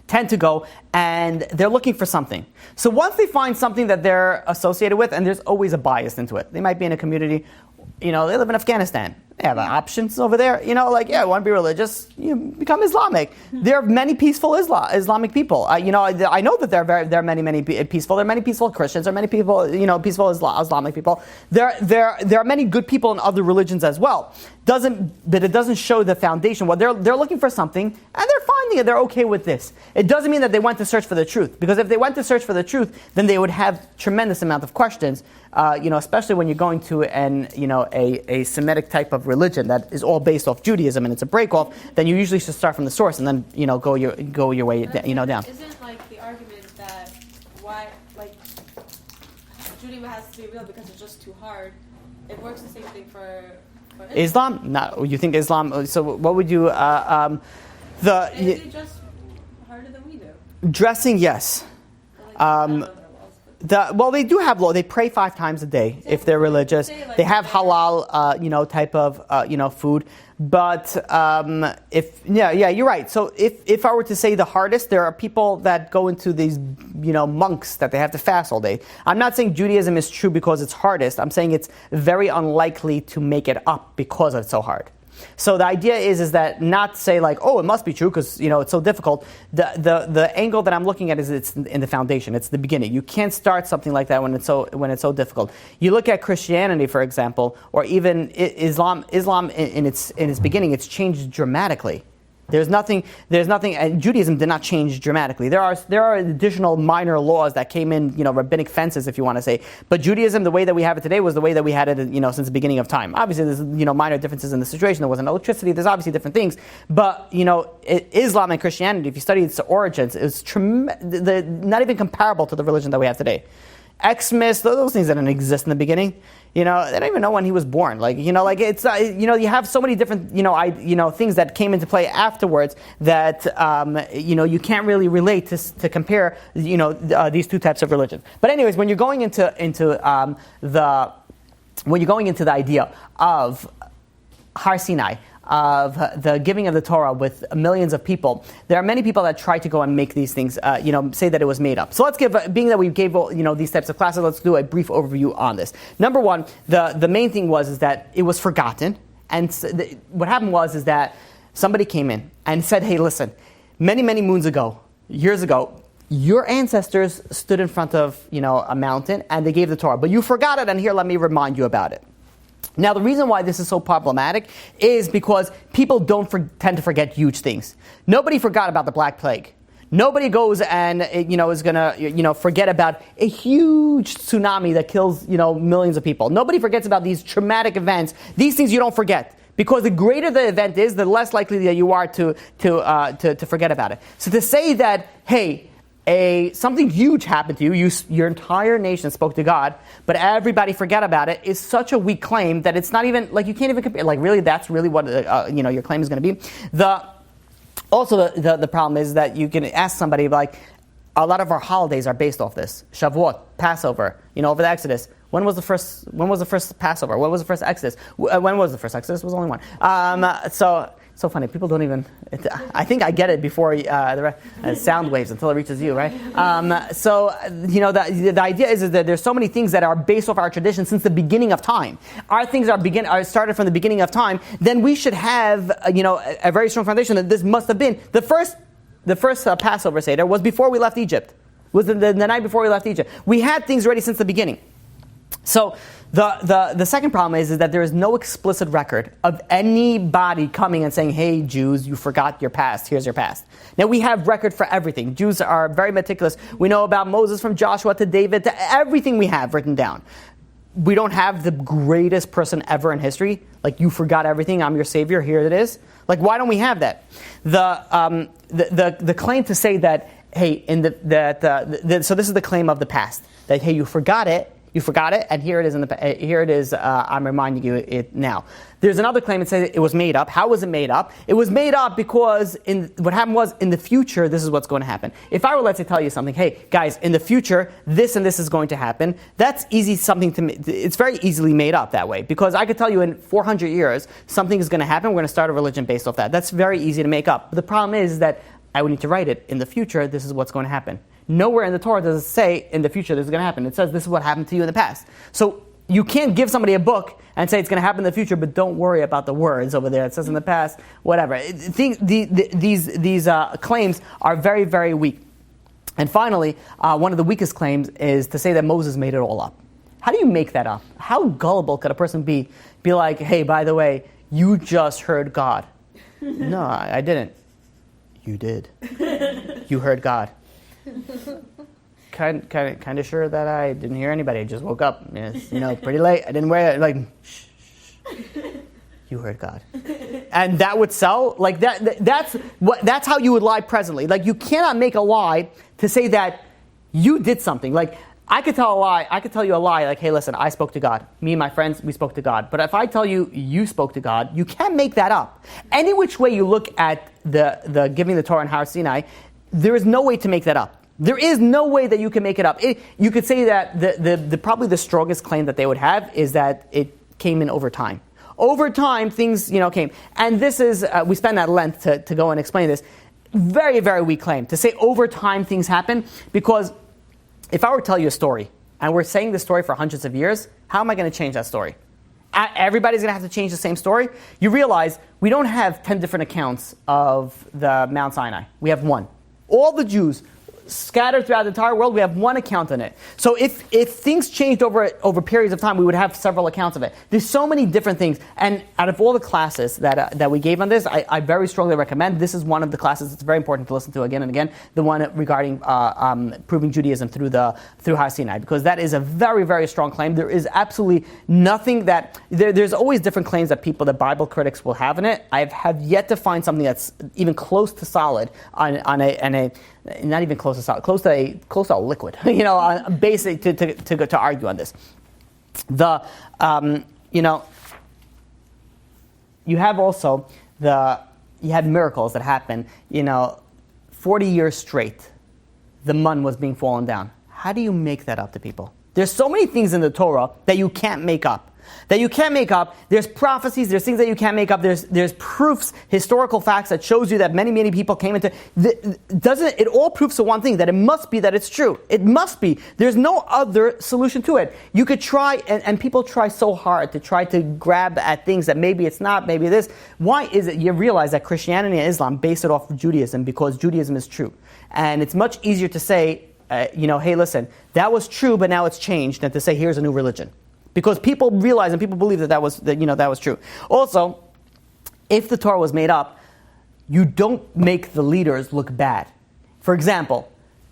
tend to go and they're looking for something. So once they find something that they're associated with, and there's always a bias into it. They might be in a community, they live in Afghanistan. They have options over there. You want to be religious, you become Islamic. There are many peaceful Islamic people. I know that there are many peaceful. There are many peaceful Christians. There are many people, peaceful Islamic people. There are many good people in other religions as well. But it doesn't show the foundation. Well, they're looking for something, and they're finding it. They're okay with this. It doesn't mean that they went to search for the truth. Because if they went to search for the truth, then they would have tremendous amount of questions. Especially when you're going to a Semitic type of religion that is all based off Judaism and it's a break off, then you usually should start from the source and then go your way down. Isn't like the argument that why Judaism has to be real because it's just too hard? It works the same thing for Islam. No, you think Islam? So what would you? Is it just harder than we do? Dressing, yes. They do have law. They pray 5 times a day if they're religious. They have halal, type of, food. But you're right. So if I were to say the hardest, there are people that go into these, monks that they have to fast all day. I'm not saying Judaism is true because it's hardest. I'm saying it's very unlikely to make it up because it's so hard. So the idea is that not say it must be true because it's so difficult. The angle that I'm looking at is it's in the foundation. It's the beginning. You can't start something like that when it's so difficult. You look at Christianity, for example, or even Islam. Islam in its beginning, it's changed dramatically. There's nothing, and Judaism did not change dramatically. There are additional minor laws that came in, rabbinic fences, if you want to say. But Judaism, the way that we have it today, was the way that we had it, since the beginning of time. Obviously, there's, minor differences in the situation. There wasn't electricity. There's obviously different things. But, Islam and Christianity, if you study its origins, it's not even comparable to the religion that we have today. Xmas, those things that didn't exist in the beginning. They don't even know when he was born. It's you have so many different things that came into play afterwards that you can't really relate to compare these two types of religions. But anyways, when you're going into the idea of Har Sinai, of the giving of the Torah with millions of people, there are many people that try to go and make these things, say that it was made up. So let's being that we gave, these types of classes, let's do a brief overview on this. Number one, the main thing is that it was forgotten. And what happened is that somebody came in and said, hey, listen, many, many moons ago, years ago, your ancestors stood in front of, a mountain and they gave the Torah. But you forgot it, and here, let me remind you about it. Now, the reason why this is so problematic is because people don't tend to forget huge things. Nobody forgot about the Black Plague. Nobody goes and is going to forget about a huge tsunami that kills millions of people. Nobody forgets about these traumatic events. These things you don't forget. Because the greater the event is, the less likely that you are to forget about it. So to say that, hey, something huge happened to you, your entire nation spoke to God, but everybody forgot about it, is such a weak claim that it's not even, you can't even compare, really, that's really what, your claim is going to be. The problem is that you can ask somebody, a lot of our holidays are based off this. Shavuot, Passover, over the Exodus. When was the first Passover? When was the first Exodus? When was the first Exodus? It was only one. So funny. People don't even. I think I get it before the sound waves until it reaches you, right? The idea is that there's so many things that are based off our tradition since the beginning of time. Our things are started from the beginning of time. Then we should have a very strong foundation that this must have been the first Passover Seder was before we left Egypt. Was the night before we left Egypt. We had things ready since the beginning. So the second problem is that there is no explicit record of anybody coming and saying, hey, Jews, you forgot your past. Here's your past. Now, we have record for everything. Jews are very meticulous. We know about Moses, from Joshua to David, to everything we have written down. We don't have the greatest person ever in history. You forgot everything. I'm your savior. Here it is. Why don't we have that? The claim to say that, hey, so this is the claim of the past. That, hey, you forgot it, and here it is. I'm reminding you it now. There's another claim that says it was made up. How was it made up? It was made up because what happened was in the future, this is what's going to happen. If I were, let's say, tell you something, hey guys, in the future, this and this is going to happen. That's easy. It's very easily made up that way because I could tell you in 400 years something is going to happen. We're going to start a religion based off that. That's very easy to make up. But the problem is that I would need to write it in the future. This is what's going to happen. Nowhere in the Torah does it say in the future this is going to happen. It says this is what happened to you in the past. So you can't give somebody a book and say it's going to happen in the future, but don't worry about the words over there. It says in the past, whatever. These claims are very, very weak. And finally, one of the weakest claims is to say that Moses made it all up. How do you make that up? How gullible could a person be like, hey, by the way, you just heard God? No, I didn't. You did. You heard God. Kind of sure that I didn't hear anybody. I just woke up. It's, pretty late. I didn't wear it. Like, shh. You heard God. And that would sell? Like, that's how you would lie presently. Like, you cannot make a lie to say that you did something. Like, I could tell a lie. I could tell you a lie like, hey, listen, I spoke to God. Me and my friends, we spoke to God. But if I tell you you spoke to God, you can't make that up. Any which way you look at the giving the Torah on Har Sinai, there is no way to make that up. There is no way that you can make it up. You could say that the probably the strongest claim that they would have is that it came in over time. Over time, things came. And this is, we spend that length to go and explain this. Very, very weak claim. To say over time things happen, because if I were to tell you a story, and we're saying this story for hundreds of years, how am I going to change that story? Everybody's going to have to change the same story. You realize we don't have 10 different accounts of the Mount Sinai. We have one. All the Jews scattered throughout the entire world, we have one account on it. So if things changed over periods of time, we would have several accounts of it. There's so many different things. And out of all the classes that we gave on this, I very strongly recommend, this is one of the classes that's very important to listen to again and again, the one regarding proving Judaism through Har Sinai, because that is a very, very strong claim. There is absolutely nothing that, there's always different claims that Bible critics will have in it. I have yet to find something that's even close to solid on a not even close to solid, close to a liquid, basic to argue on this. You have also you had miracles that happen, 40 years straight, the mun was being fallen down. How do you make that up to people? There's so many things in the Torah that you can't make up. There's prophecies, there's things that you can't make up, there's proofs, historical facts that shows you that many, many people came into... It all proves to one thing, that it must be that it's true. It must be. There's no other solution to it. You could try, and people try so hard to try to grab at things that maybe it's not, maybe this. Why is it? You realize that Christianity and Islam base it off of Judaism because Judaism is true. And it's much easier to say, hey, listen, that was true, but now it's changed, than to say, here's a new religion. Because people realize and people believe that was true. Also, if the Torah was made up, you don't make the leaders look bad. For example,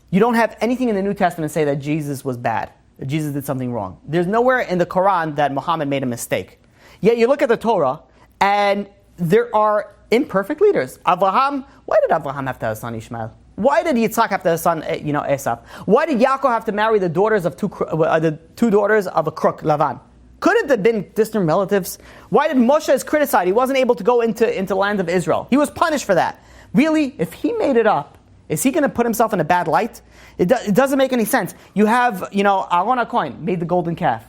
you don't have anything in the New Testament say that Jesus was bad, that Jesus did something wrong. There's nowhere in the Quran that Muhammad made a mistake. Yet you look at the Torah, and there are imperfect leaders. Abraham, why did Abraham have to have a son Ishmael? Why did Yitzhak have to have a son, Esau? Why did Yaakov have to marry the daughters of the two daughters of a crook, Lavan? Couldn't have been distant relatives. Why did Moshe is criticized? He wasn't able to go into the land of Israel. He was punished for that. Really, if he made it up, is he going to put himself in a bad light? It doesn't make any sense. You have, Aaron HaKohen made the golden calf.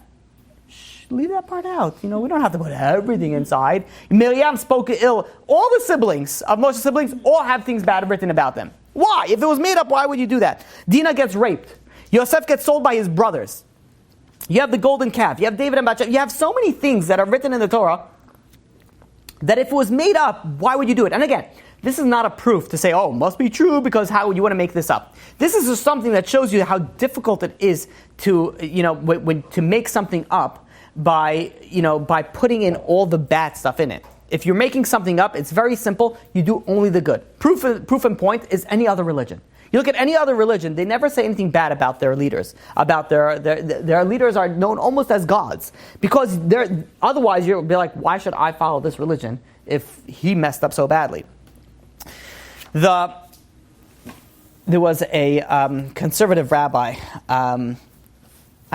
Leave that part out. We don't have to put everything inside. Miriam spoke ill. All the siblings of Moshe's siblings all have things bad written about them. Why? If it was made up, why would you do that? Dinah gets raped. Yosef gets sold by his brothers. You have the golden calf. You have David and Bathsheba. You have so many things that are written in the Torah that if it was made up, why would you do it? And again, this is not a proof to say, it must be true because how would you want to make this up? This is just something that shows you how difficult it is to, to make something up by putting in all the bad stuff in it. If you're making something up, it's very simple. You do only the good. Proof and point is any other religion. You look at any other religion, they never say anything bad about their leaders. About their leaders are known almost as gods. Because otherwise you'll be like, why should I follow this religion if he messed up so badly? There was a conservative rabbi.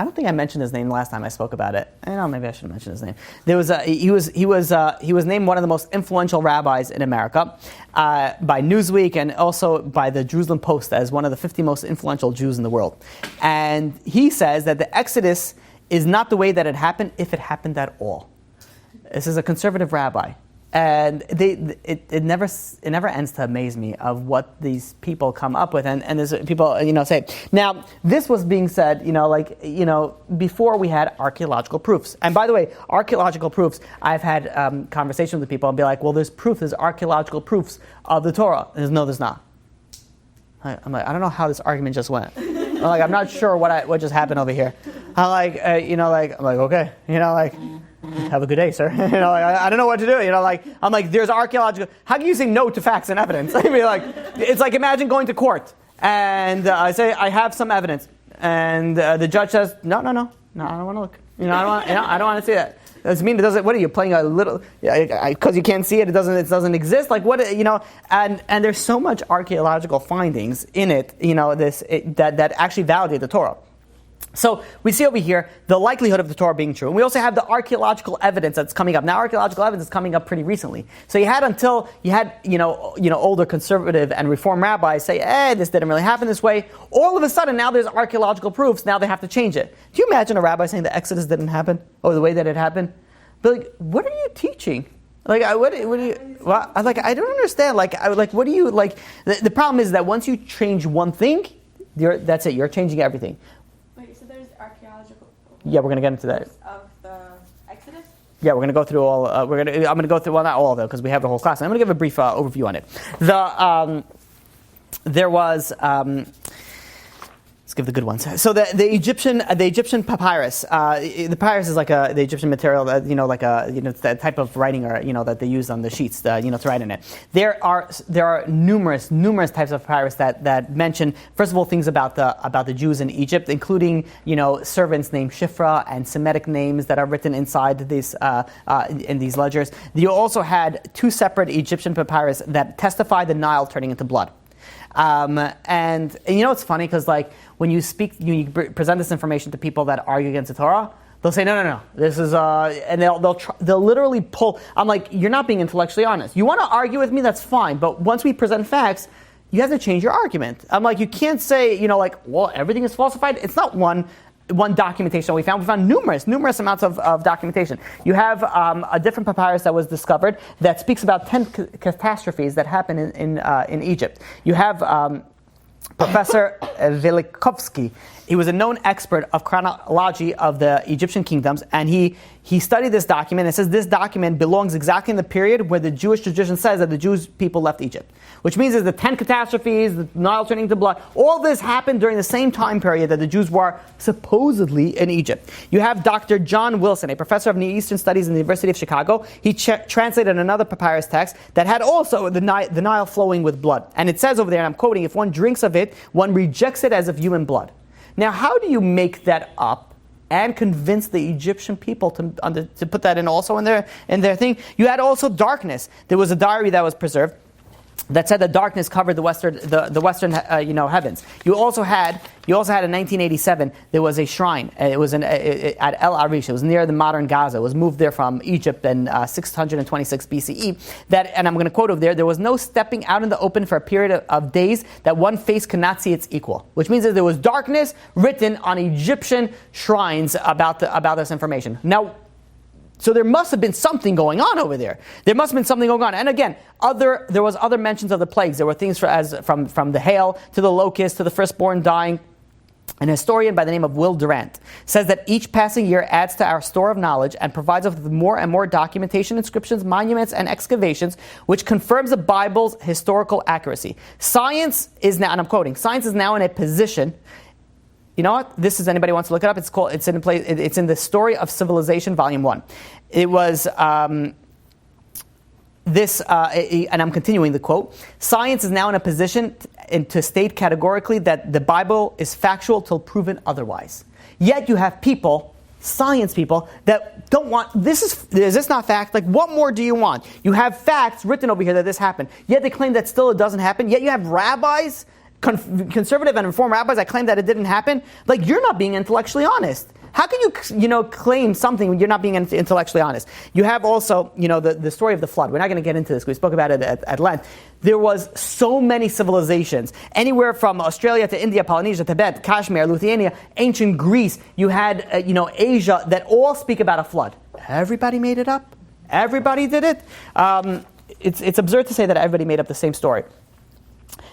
I don't think I mentioned his name last time I spoke about it. Maybe I should mention his name. He was named one of the most influential rabbis in America by Newsweek and also by the Jerusalem Post as one of the 50 most influential Jews in the world. And he says that the Exodus is not the way that it happened, if it happened at all. This is a conservative rabbi. And it never ends to amaze me of what these people come up with, and there's people say. Now this was being said, before we had archaeological proofs. And by the way, archaeological proofs, I've had conversations with people and be like, well, there's archaeological proofs of the Torah. And no, there's not. I'm like, I don't know how this argument just went. I'm not sure what just happened over here. I'm like, okay, have a good day, sir. I don't know what to do. I'm like, there's archaeological. How can you say no to facts and evidence? I mean, it's like imagine going to court and I say I have some evidence, and the judge says no, I don't want to look. I don't want to see that. Does it mean it doesn't? What are you playing a little? Because you can't see it, it doesn't exist. Like what? And there's so much archaeological findings in it. That actually validate the Torah. So we see over here the likelihood of the Torah being true. And we also have the archaeological evidence that's coming up. Now archaeological evidence is coming up pretty recently. So you had older conservative and reform rabbis say, this didn't really happen this way. All of a sudden now there's archaeological proofs. Now they have to change it. Do you imagine a rabbi saying the Exodus didn't happen or the way that it happened? But what are you teaching? I don't understand. What do you like? The problem is that once you change one thing, that's it. You're changing everything. Yeah, we're going to get into that. Of the Exodus? Yeah, we're going to go through all. I'm going to go through, well, not all though, because we have the whole class. I'm going to give a brief overview on it. There was. Let's give the good ones. So the Egyptian papyrus. The papyrus is like the Egyptian material that the type of writing that they use on the sheets to write in it. There are numerous types of papyrus that mention, first of all, things about the Jews in Egypt, including servants named Shifra and Semitic names that are written inside these in these ledgers. You also had two separate Egyptian papyrus that testify the Nile turning into blood. And it's funny because when you present this information to people that argue against the Torah, they'll say no, this is and they'll literally pull. I'm like, you're not being intellectually honest. You want to argue with me, that's fine, but once we present facts, you have to change your argument. I'm like, you can't say well, everything is falsified. It's not one documentation we found. We found numerous amounts of documentation. You have a different papyrus that was discovered that speaks about 10 catastrophes that happened in Egypt. You have Professor Velikovsky. He was a known expert of chronology of the Egyptian kingdoms, and he studied this document. It says this document belongs exactly in the period where the Jewish tradition says that the Jewish people left Egypt, which means that the 10 catastrophes, the Nile turning to blood, all this happened during the same time period that the Jews were supposedly in Egypt. You have Dr. John Wilson, a professor of Near Eastern Studies in the University of Chicago. He translated another papyrus text that had also the Nile flowing with blood. And it says over there, and I'm quoting, if one drinks of it, one rejects it as of human blood. Now, how do you make that up and convince the Egyptian people to put that in also in their thing? You had also darkness. There was a diary that was preserved that said that darkness covered the western heavens. You also had in 1987 there was a shrine. It was at El Arish. It was near the modern Gaza. It was moved there from Egypt in 626 BCE. That, and I'm going to quote over there. There was no stepping out in the open for a period of days that one face could not see its equal. Which means that there was darkness written on Egyptian shrines about this information. Now, so there must have been something going on over there. There must have been something going on. And again, there was other mentions of the plagues. There were things from the hail to the locust to the firstborn dying. An historian by the name of Will Durant says that each passing year adds to our store of knowledge and provides us with more and more documentation, inscriptions, monuments, and excavations, which confirms the Bible's historical accuracy. Science is now, and I'm quoting, science is now in a position. You know what? This is, anybody wants to look it up. It's in the Story of Civilization, Volume 1. It was and I'm continuing the quote. Science is now in a position to state categorically that the Bible is factual till proven otherwise. Yet you have people, science people, that don't want, is this not fact? Like, what more do you want? You have facts written over here that this happened. Yet they claim that still it doesn't happen. Yet you have rabbis, conservative and reform rabbis that claim that it didn't happen. Like, you're not being intellectually honest. How can you claim something when you're not being intellectually honest? You have also, the story of the flood. We're not going to get into this. We spoke about it at length. There was so many civilizations, anywhere from Australia to India, Polynesia, Tibet, Kashmir, Lithuania, ancient Greece. You had, Asia, that all speak about a flood. Everybody made it up. Everybody did it. It's absurd to say that everybody made up the same story.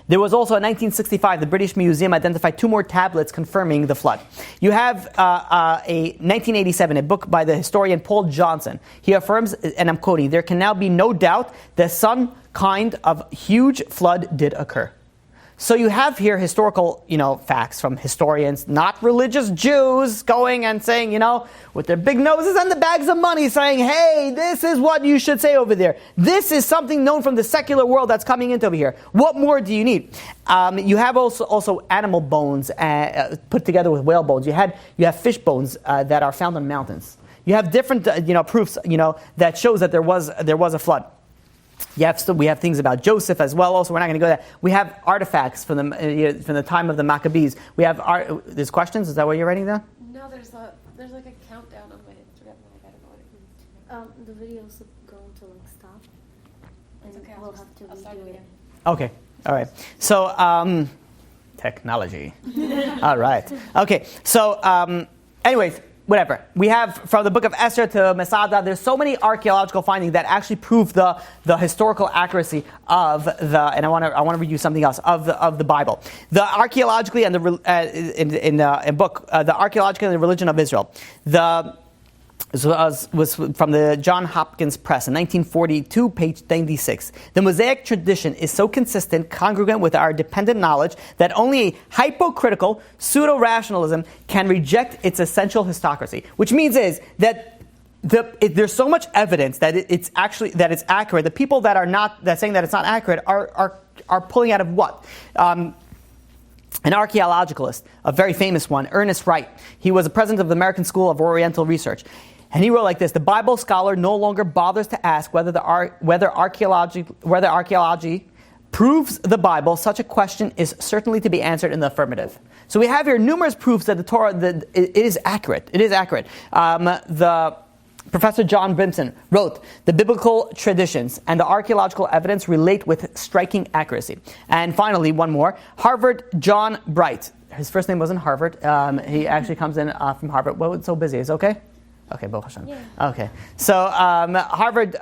There was also in 1965, the British Museum identified 2 more tablets confirming the flood. You have a 1987, a book by the historian Paul Johnson. He affirms, and I'm quoting, "There can now be no doubt that some kind of huge flood did occur." So you have here historical, facts from historians, not religious Jews, going and saying, with their big noses and the bags of money, saying, "Hey, this is what you should say over there. This is something known from the secular world that's coming into over here. What more do you need?" You have also animal bones put together with whale bones. You have fish bones that are found on mountains. You have different, proofs, that shows that there was a flood. We have things about Joseph as well. Also, we're not going to go there. We have artifacts from the time of the Maccabees. We have there's questions. Is that what you're writing down? No, there's like a countdown on my Instagram. I don't know what it means. The video's going to stop, and Okay, we'll have to I'll start redo it it. again. Okay. All right. So technology. All right. Okay. So anyways. Whatever. We have from the book of Esther to Masada, there's so many archaeological findings that actually prove the historical accuracy of the, and I want to read you something else, of the Bible. The archaeologically and the book, the archaeological and the religion of Israel. Was from the John Hopkins Press in 1942, page 96. The Mosaic tradition is so consistent, congruent with our dependent knowledge, that only a hypocritical pseudo-rationalism can reject its essential histocracy. Which means is that there's so much evidence that it's accurate. The people that saying that it's not accurate are pulling out of what? An archaeologist, a very famous one, Ernest Wright. He was the president of the American School of Oriental Research. And he wrote like this: "The Bible scholar no longer bothers to ask whether archaeology proves the Bible. Such a question is certainly to be answered in the affirmative." So we have here numerous proofs that the Torah it is accurate. It is accurate. The Professor John Brimson wrote, "The biblical traditions and the archaeological evidence relate with striking accuracy." And finally, one more. Harvard John Bright. His first name wasn't Harvard. He actually comes in from Harvard. Well, it's so busy. Is it okay? Okay, Baruch Hashem. Yeah. Okay. So Harvard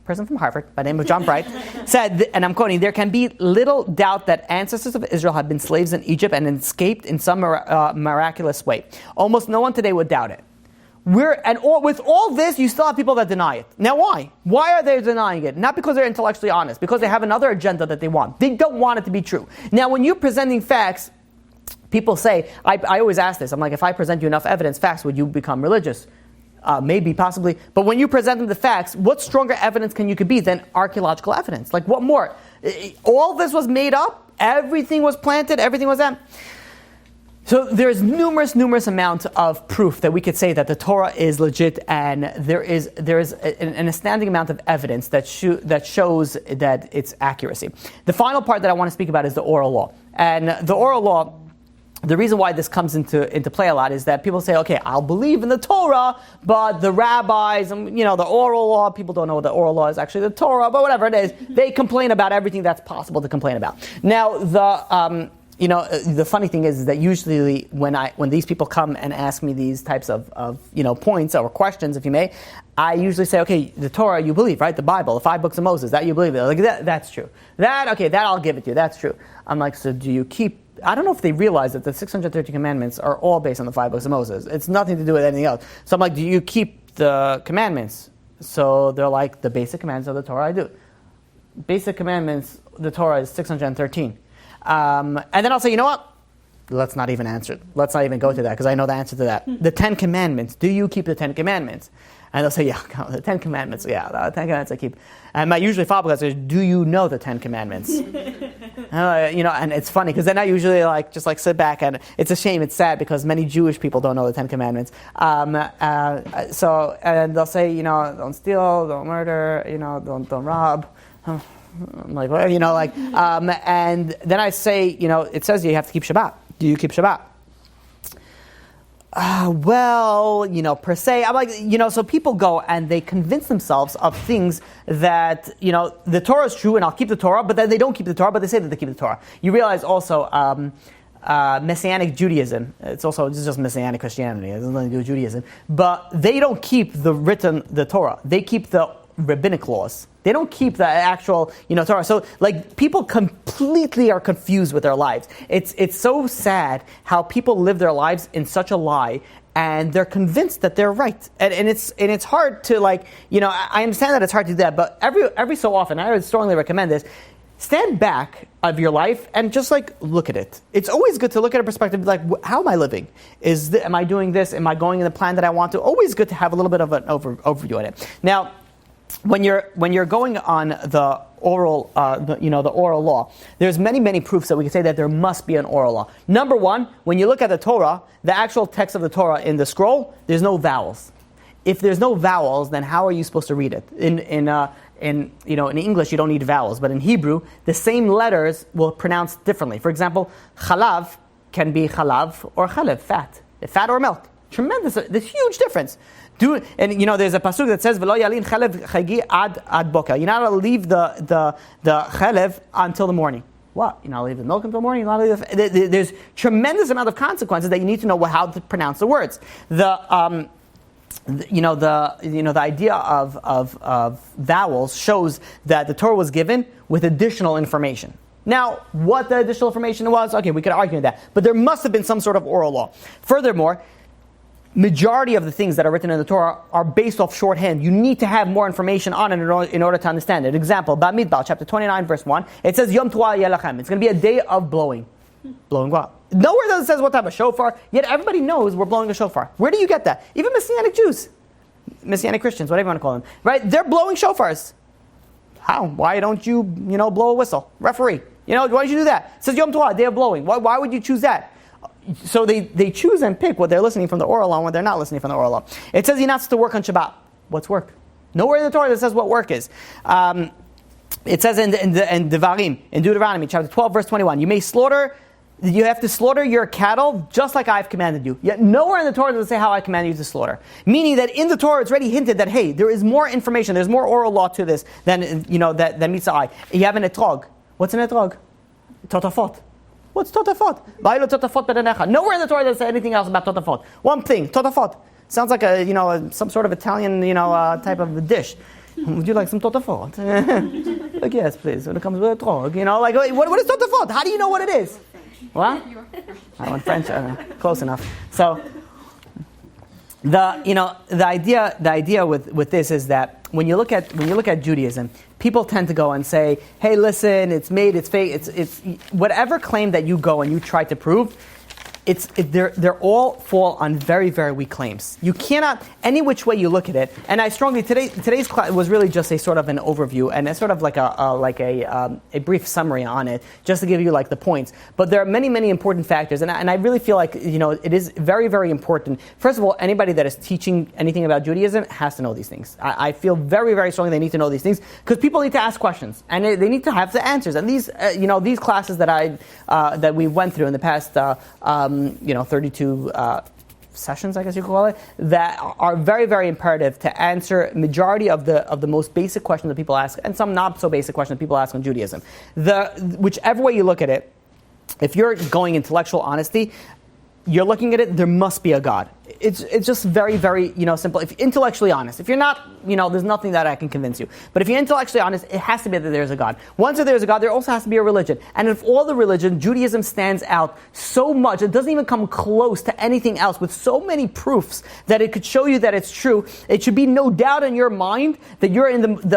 person from Harvard by the name of John Bright said, and I'm quoting, "There can be little doubt that ancestors of Israel had been slaves in Egypt and escaped in some miraculous way. Almost no one today would doubt it." With all this, you still have people that deny it. Now, why? Why are they denying it? Not because they're intellectually honest, because they have another agenda that they want. They don't want it to be true. Now, when you're presenting facts, people say, I always ask this, I'm like, if I present you enough evidence, facts, would you become religious? Maybe, possibly. But when you present them the facts, what stronger evidence can you could be than archaeological evidence? Like, what more? All this was made up? Everything was planted? Everything was that? So there's numerous amounts of proof that we could say that the Torah is legit, and there is an astounding amount of evidence that shows that its accuracy. The final part that I want to speak about is the oral law. And the oral law, the reason why this comes into play a lot is that people say, okay, I'll believe in the Torah, but the rabbis, the oral law, people don't know what the oral law is actually the Torah, but whatever it is, they complain about everything that's possible to complain about. Now, the funny thing is that usually when these people come and ask me these types of points or questions, if you may, I usually say, okay, the Torah you believe, right? The Bible, the 5 books of Moses, that you believe. Like that's true. That I'll give it to you. That's true. I'm like, so do you keep? I don't know if they realize that the 630 commandments are all based on the 5 books of Moses. It's nothing to do with anything else. So I'm like, do you keep the commandments? So they're like, the basic commandments of the Torah I do. Basic commandments, the Torah is 613. And then I'll say, you know what? Let's not even answer it. Let's not even go to that because I know the answer to that. The 10 Commandments. Do you keep the 10 Commandments? And they'll say, yeah, the 10 Commandments. Yeah, the 10 Commandments I keep. And my usually follow-up question is, do you know the 10 Commandments? And it's funny because then I usually just sit back, and it's a shame, it's sad because many Jewish people don't know the 10 Commandments. And they'll say, don't steal, don't murder, don't rob. I'm like, and then I say, it says you have to keep Shabbat. Do you keep Shabbat? Per se. I'm like, so people go and they convince themselves of things that, the Torah is true and I'll keep the Torah, but then they don't keep the Torah, but they say that they keep the Torah. You realize also, Messianic Judaism. It's just Messianic Christianity. It has nothing to do with Judaism. But they don't keep the Torah. They keep the rabbinic laws. They don't keep the actual, Torah. So, people completely are confused with their lives. It's so sad how people live their lives in such a lie, and they're convinced that they're right. And it's hard to I understand that it's hard to do that, but every so often, I would strongly recommend this. Stand back of your life and just look at it. It's always good to look at a perspective how am I living? Am I doing this? Am I going in the plan that I want to? Always good to have a little bit of an overview on it. Now, when you're going on the oral, the oral law, there's many proofs that we can say that there must be an oral law. Number one, when you look at the Torah, the actual text of the Torah in the scroll, there's no vowels. If there's no vowels, then how are you supposed to read it? In English, you don't need vowels, but in Hebrew, the same letters will pronounce differently. For example, chalav can be chalav or chalev, fat or milk. Tremendous, there's huge difference. There's a pasuk that says, "V'lo yalin chalev chagi ad boker." You're not allowed to leave the chalev until the morning. What? You're not allowed to leave the milk until the morning? You're not allowed to leave there's tremendous amount of consequences that you need to know how to pronounce the words. The idea of vowels shows that the Torah was given with additional information. Now, what the additional information was, okay, we could argue that, but there must have been some sort of oral law. Furthermore, majority of the things that are written in the Torah are based off shorthand. You need to have more information on it in order to understand it. Example, Bamidbar, chapter 29, verse 1, it says, Yom Tuah Yelachem. It's going to be a day of blowing. Blowing what? Nowhere does it says what type of shofar, yet everybody knows we're blowing a shofar. Where do you get that? Even Messianic Jews, Messianic Christians, whatever you want to call them, right? They're blowing shofars. How? Why don't you, blow a whistle? Referee. Why don't you do that? It says Yom Tuah, day of blowing. Why would you choose that? So they choose and pick what they're listening from the oral law and what they're not listening from the oral law. It says you're not supposed to work on Shabbat. What's work? Nowhere in the Torah that says what work is. It says in Devarim, in Deuteronomy, chapter 12, verse 21, you have to slaughter your cattle just like I've commanded you. Yet nowhere in the Torah does it say how I command you to slaughter. Meaning that in the Torah it's already hinted that, hey, there is more information, there's more oral law to this than that meets the eye. You have an etrog. What's an etrog? Totafot. What's totafot? Nowhere in the Torah does it say anything else about totafot. One thing, totafot. Sounds like some sort of Italian type of a dish. Would you like some totafot? Yes, please. When it comes with a etrog, what is totafot? How do you know what it is? What? I went French. Close enough. So, the idea with this is that when you look at Judaism, people tend to go and say, "Hey, listen, it's fake, it's whatever claim that you go and you try to prove." They're all fall on very, very weak claims. You cannot, any which way you look at it, and I strongly, today's class was really just a sort of an overview, and it's sort of like a brief summary on it, just to give you the points. But there are many, many important factors, and I really feel like, it is very, very important. First of all, anybody that is teaching anything about Judaism has to know these things. I feel very, very strongly they need to know these things, because people need to ask questions, and they need to have the answers. And these classes that we went through in the past, 32 sessions, I guess you could call it, that are very, very imperative to answer majority of the most basic questions that people ask, and some not so basic questions that people ask on Judaism. Whichever way you look at it, if you're going intellectual honesty, you're looking at it, there must be a God. It's just very, very, simple. If you're intellectually honest, if you're not, there's nothing that I can convince you. But if you're intellectually honest, it has to be that there's a God. Once there's a God, there also has to be a religion. And of all the religion, Judaism stands out so much. It doesn't even come close to anything else with so many proofs that it could show you that it's true. It should be no doubt in your mind that you're in with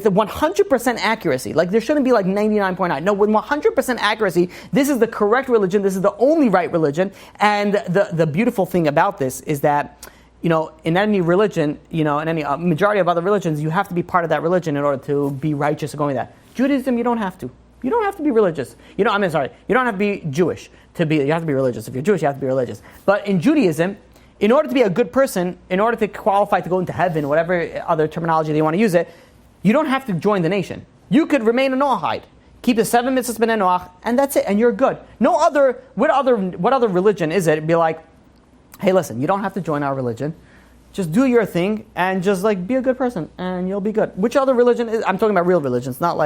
the 100% accuracy. There shouldn't be 99.9. No, with 100% accuracy, this is the correct religion. This is the only right religion. And the beautiful thing about this is that, in any religion, in any majority of other religions, you have to be part of that religion in order to be righteous or going with that. Judaism, you don't have to. You don't have to be religious. You don't have to be Jewish you have to be religious. If you're Jewish, you have to be religious. But in Judaism, in order to be a good person, in order to qualify to go into heaven, whatever other terminology they want to use it, you don't have to join the nation. You could remain a Noahide. Keep the 7 mitzvahs b'nei Noach, and that's it, and you're good. What other religion is it? It'd be like, hey, listen, you don't have to join our religion. Just do your thing, and just be a good person, and you'll be good. Which other religion is? I'm talking about real religions, not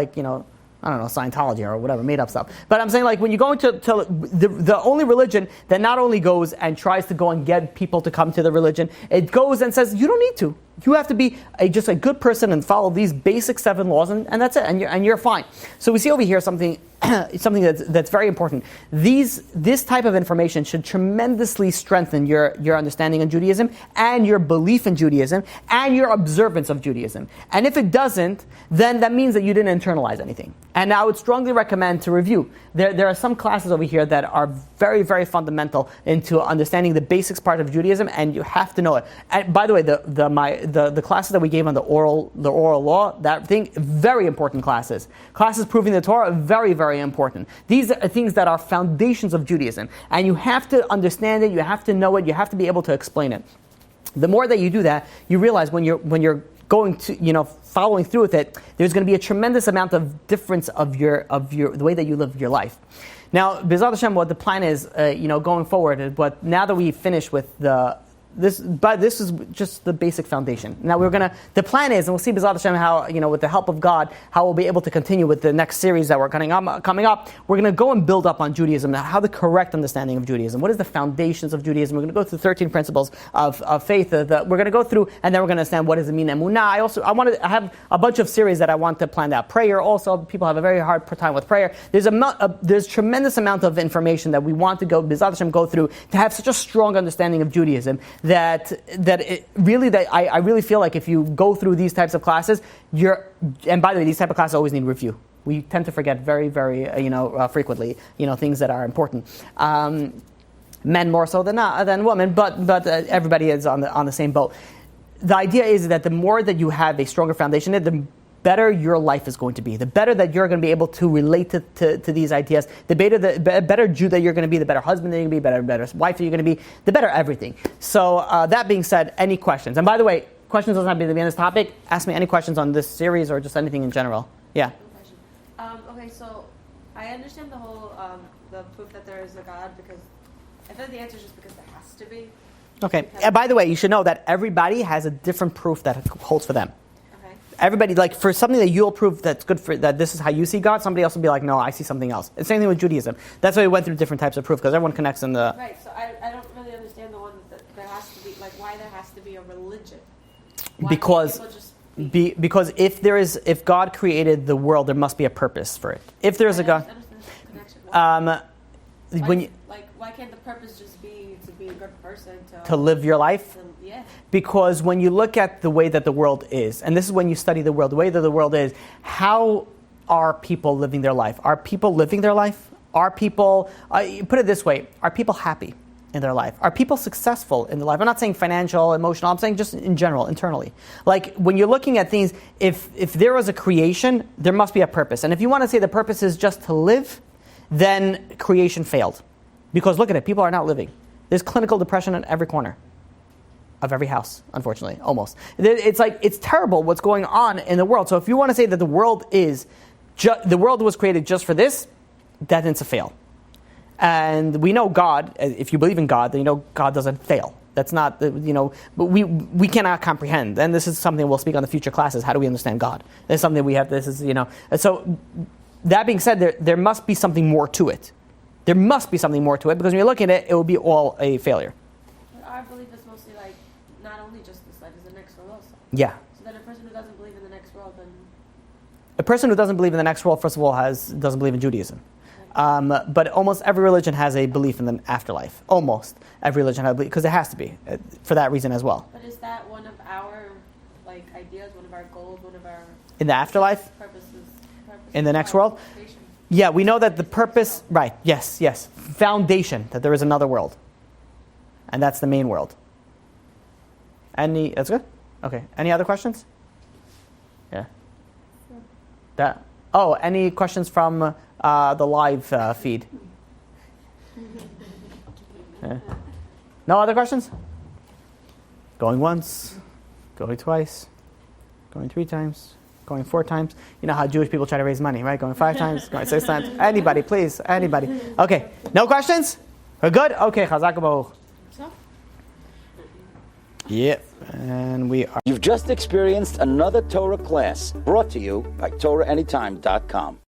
I don't know, Scientology or whatever, made up stuff. But I'm saying, like, when you go into the only religion that not only goes and tries to go and get people to come to the religion, it goes and says, you don't need to. You have to be just a good person and follow these basic 7 laws, and that's it, and you're fine. So we see over here something that's very important. This type of information should tremendously strengthen your understanding of Judaism and your belief in Judaism and your observance of Judaism. And if it doesn't, then that means that you didn't internalize anything. And I would strongly recommend to review. There are some classes over here that are very, very fundamental into understanding the basics part of Judaism, and you have to know it. And by the way, the classes that we gave on the oral law, that thing, very important classes. Classes proving the Torah, very, very important. These are things that are foundations of Judaism, and you have to understand it, you have to know it, you have to be able to explain it. The more that you do that, you realize when you're going to, following through with it, there's going to be a tremendous amount of difference of the way that you live your life. Now, B'ezrat Hashem, what the plan is, going forward, but now that we finish with this is just the basic foundation. Now the plan is, and we'll see B'ezrat Hashem how, with the help of God, how we'll be able to continue with the next series that we're coming up. We're going to go and build up on Judaism, how the correct understanding of Judaism. What is the foundations of Judaism? We're going to go through 13 principles of faith. We're going to go through, and then we're going to understand what does it mean, emunah. I have a bunch of series that I want to plan out. Prayer also, people have a very hard time with prayer. There's tremendous amount of information that we want to B'ezrat Hashem go through to have such a strong understanding of Judaism that I really feel like if you go through these types of classes, and by the way, these type of classes always need review. We tend to forget very, very, frequently, things that are important. Men more so than women, but everybody is on the same boat. The idea is that the more that you have a stronger foundation, the better your life is going to be. The better that you're going to be able to relate to these ideas, the better Jew that you're going to be, the better husband that you're going to be, better wife that you're going to be, the better everything. So that being said, any questions? And by the way, questions doesn't have to be on this topic. Ask me any questions on this series or just anything in general. Yeah. Okay, so I understand the whole the proof that there is a God, because I feel like the answer is just because there has to be. Okay. And by the way, you should know that everybody has a different proof that holds for them. Everybody, like, for something that you'll prove that's good for, that this is how you see God, somebody else will be like, no, I see something else. It's the same thing with Judaism. That's why we went through different types of proof, because everyone connects in the... Right, so I don't really understand the one that there has to be, like, why there has to be a religion. Because if God created the world, there must be a purpose for it. If there's a God... Why can't the purpose just be to be a good person? To live your life? Yeah. Because when you look at the way that the world is, and this is when you study the world, the way that the world is, how are people living their life? Are people living their life? Are people, put it this way, are people happy in their life? Are people successful in their life? I'm not saying financial, emotional, I'm saying just in general, internally. Like, when you're looking at things, if there was a creation, there must be a purpose. And if you want to say the purpose is just to live, then creation failed. Because look at it, people are not living. There's clinical depression in every corner of every house, unfortunately, almost. It's terrible what's going on in the world. So if you want to say that the world was created just for this, that's a fail. And we know God, if you believe in God, then you know God doesn't fail. That's not, but we cannot comprehend. And this is something we'll speak on the future classes. How do we understand God? It's something we have, So that being said, there must be something more to it. There must be something more to it, because when you're looking at it, it will be all a failure. But our belief is mostly like, not only just this life, is the next world also. Yeah. So then a person who doesn't believe in the next world, then... A person who doesn't believe in the next world, first of all, doesn't believe in Judaism. But almost every religion has a belief in the afterlife. Almost every religion has a belief, because it has to be, for that reason as well. But is that one of our ideas, one of our goals, one of our... In the afterlife? Purposes in the next world? Yeah, we know that the purpose, right, yes. Foundation, that there is another world. And that's the main world. That's good? Okay. Any other questions? Yeah. Any questions from the live feed? Yeah. No other questions? Going once, going twice, going 3 times, going 4 times. You know how Jewish people try to raise money, right? Going 5 times, going 6 times. Anybody, please, anybody. Okay, no questions? We're good? Okay, Chazak Baruch. Yep, and we are. You've just experienced another Torah class brought to you by TorahAnytime.com.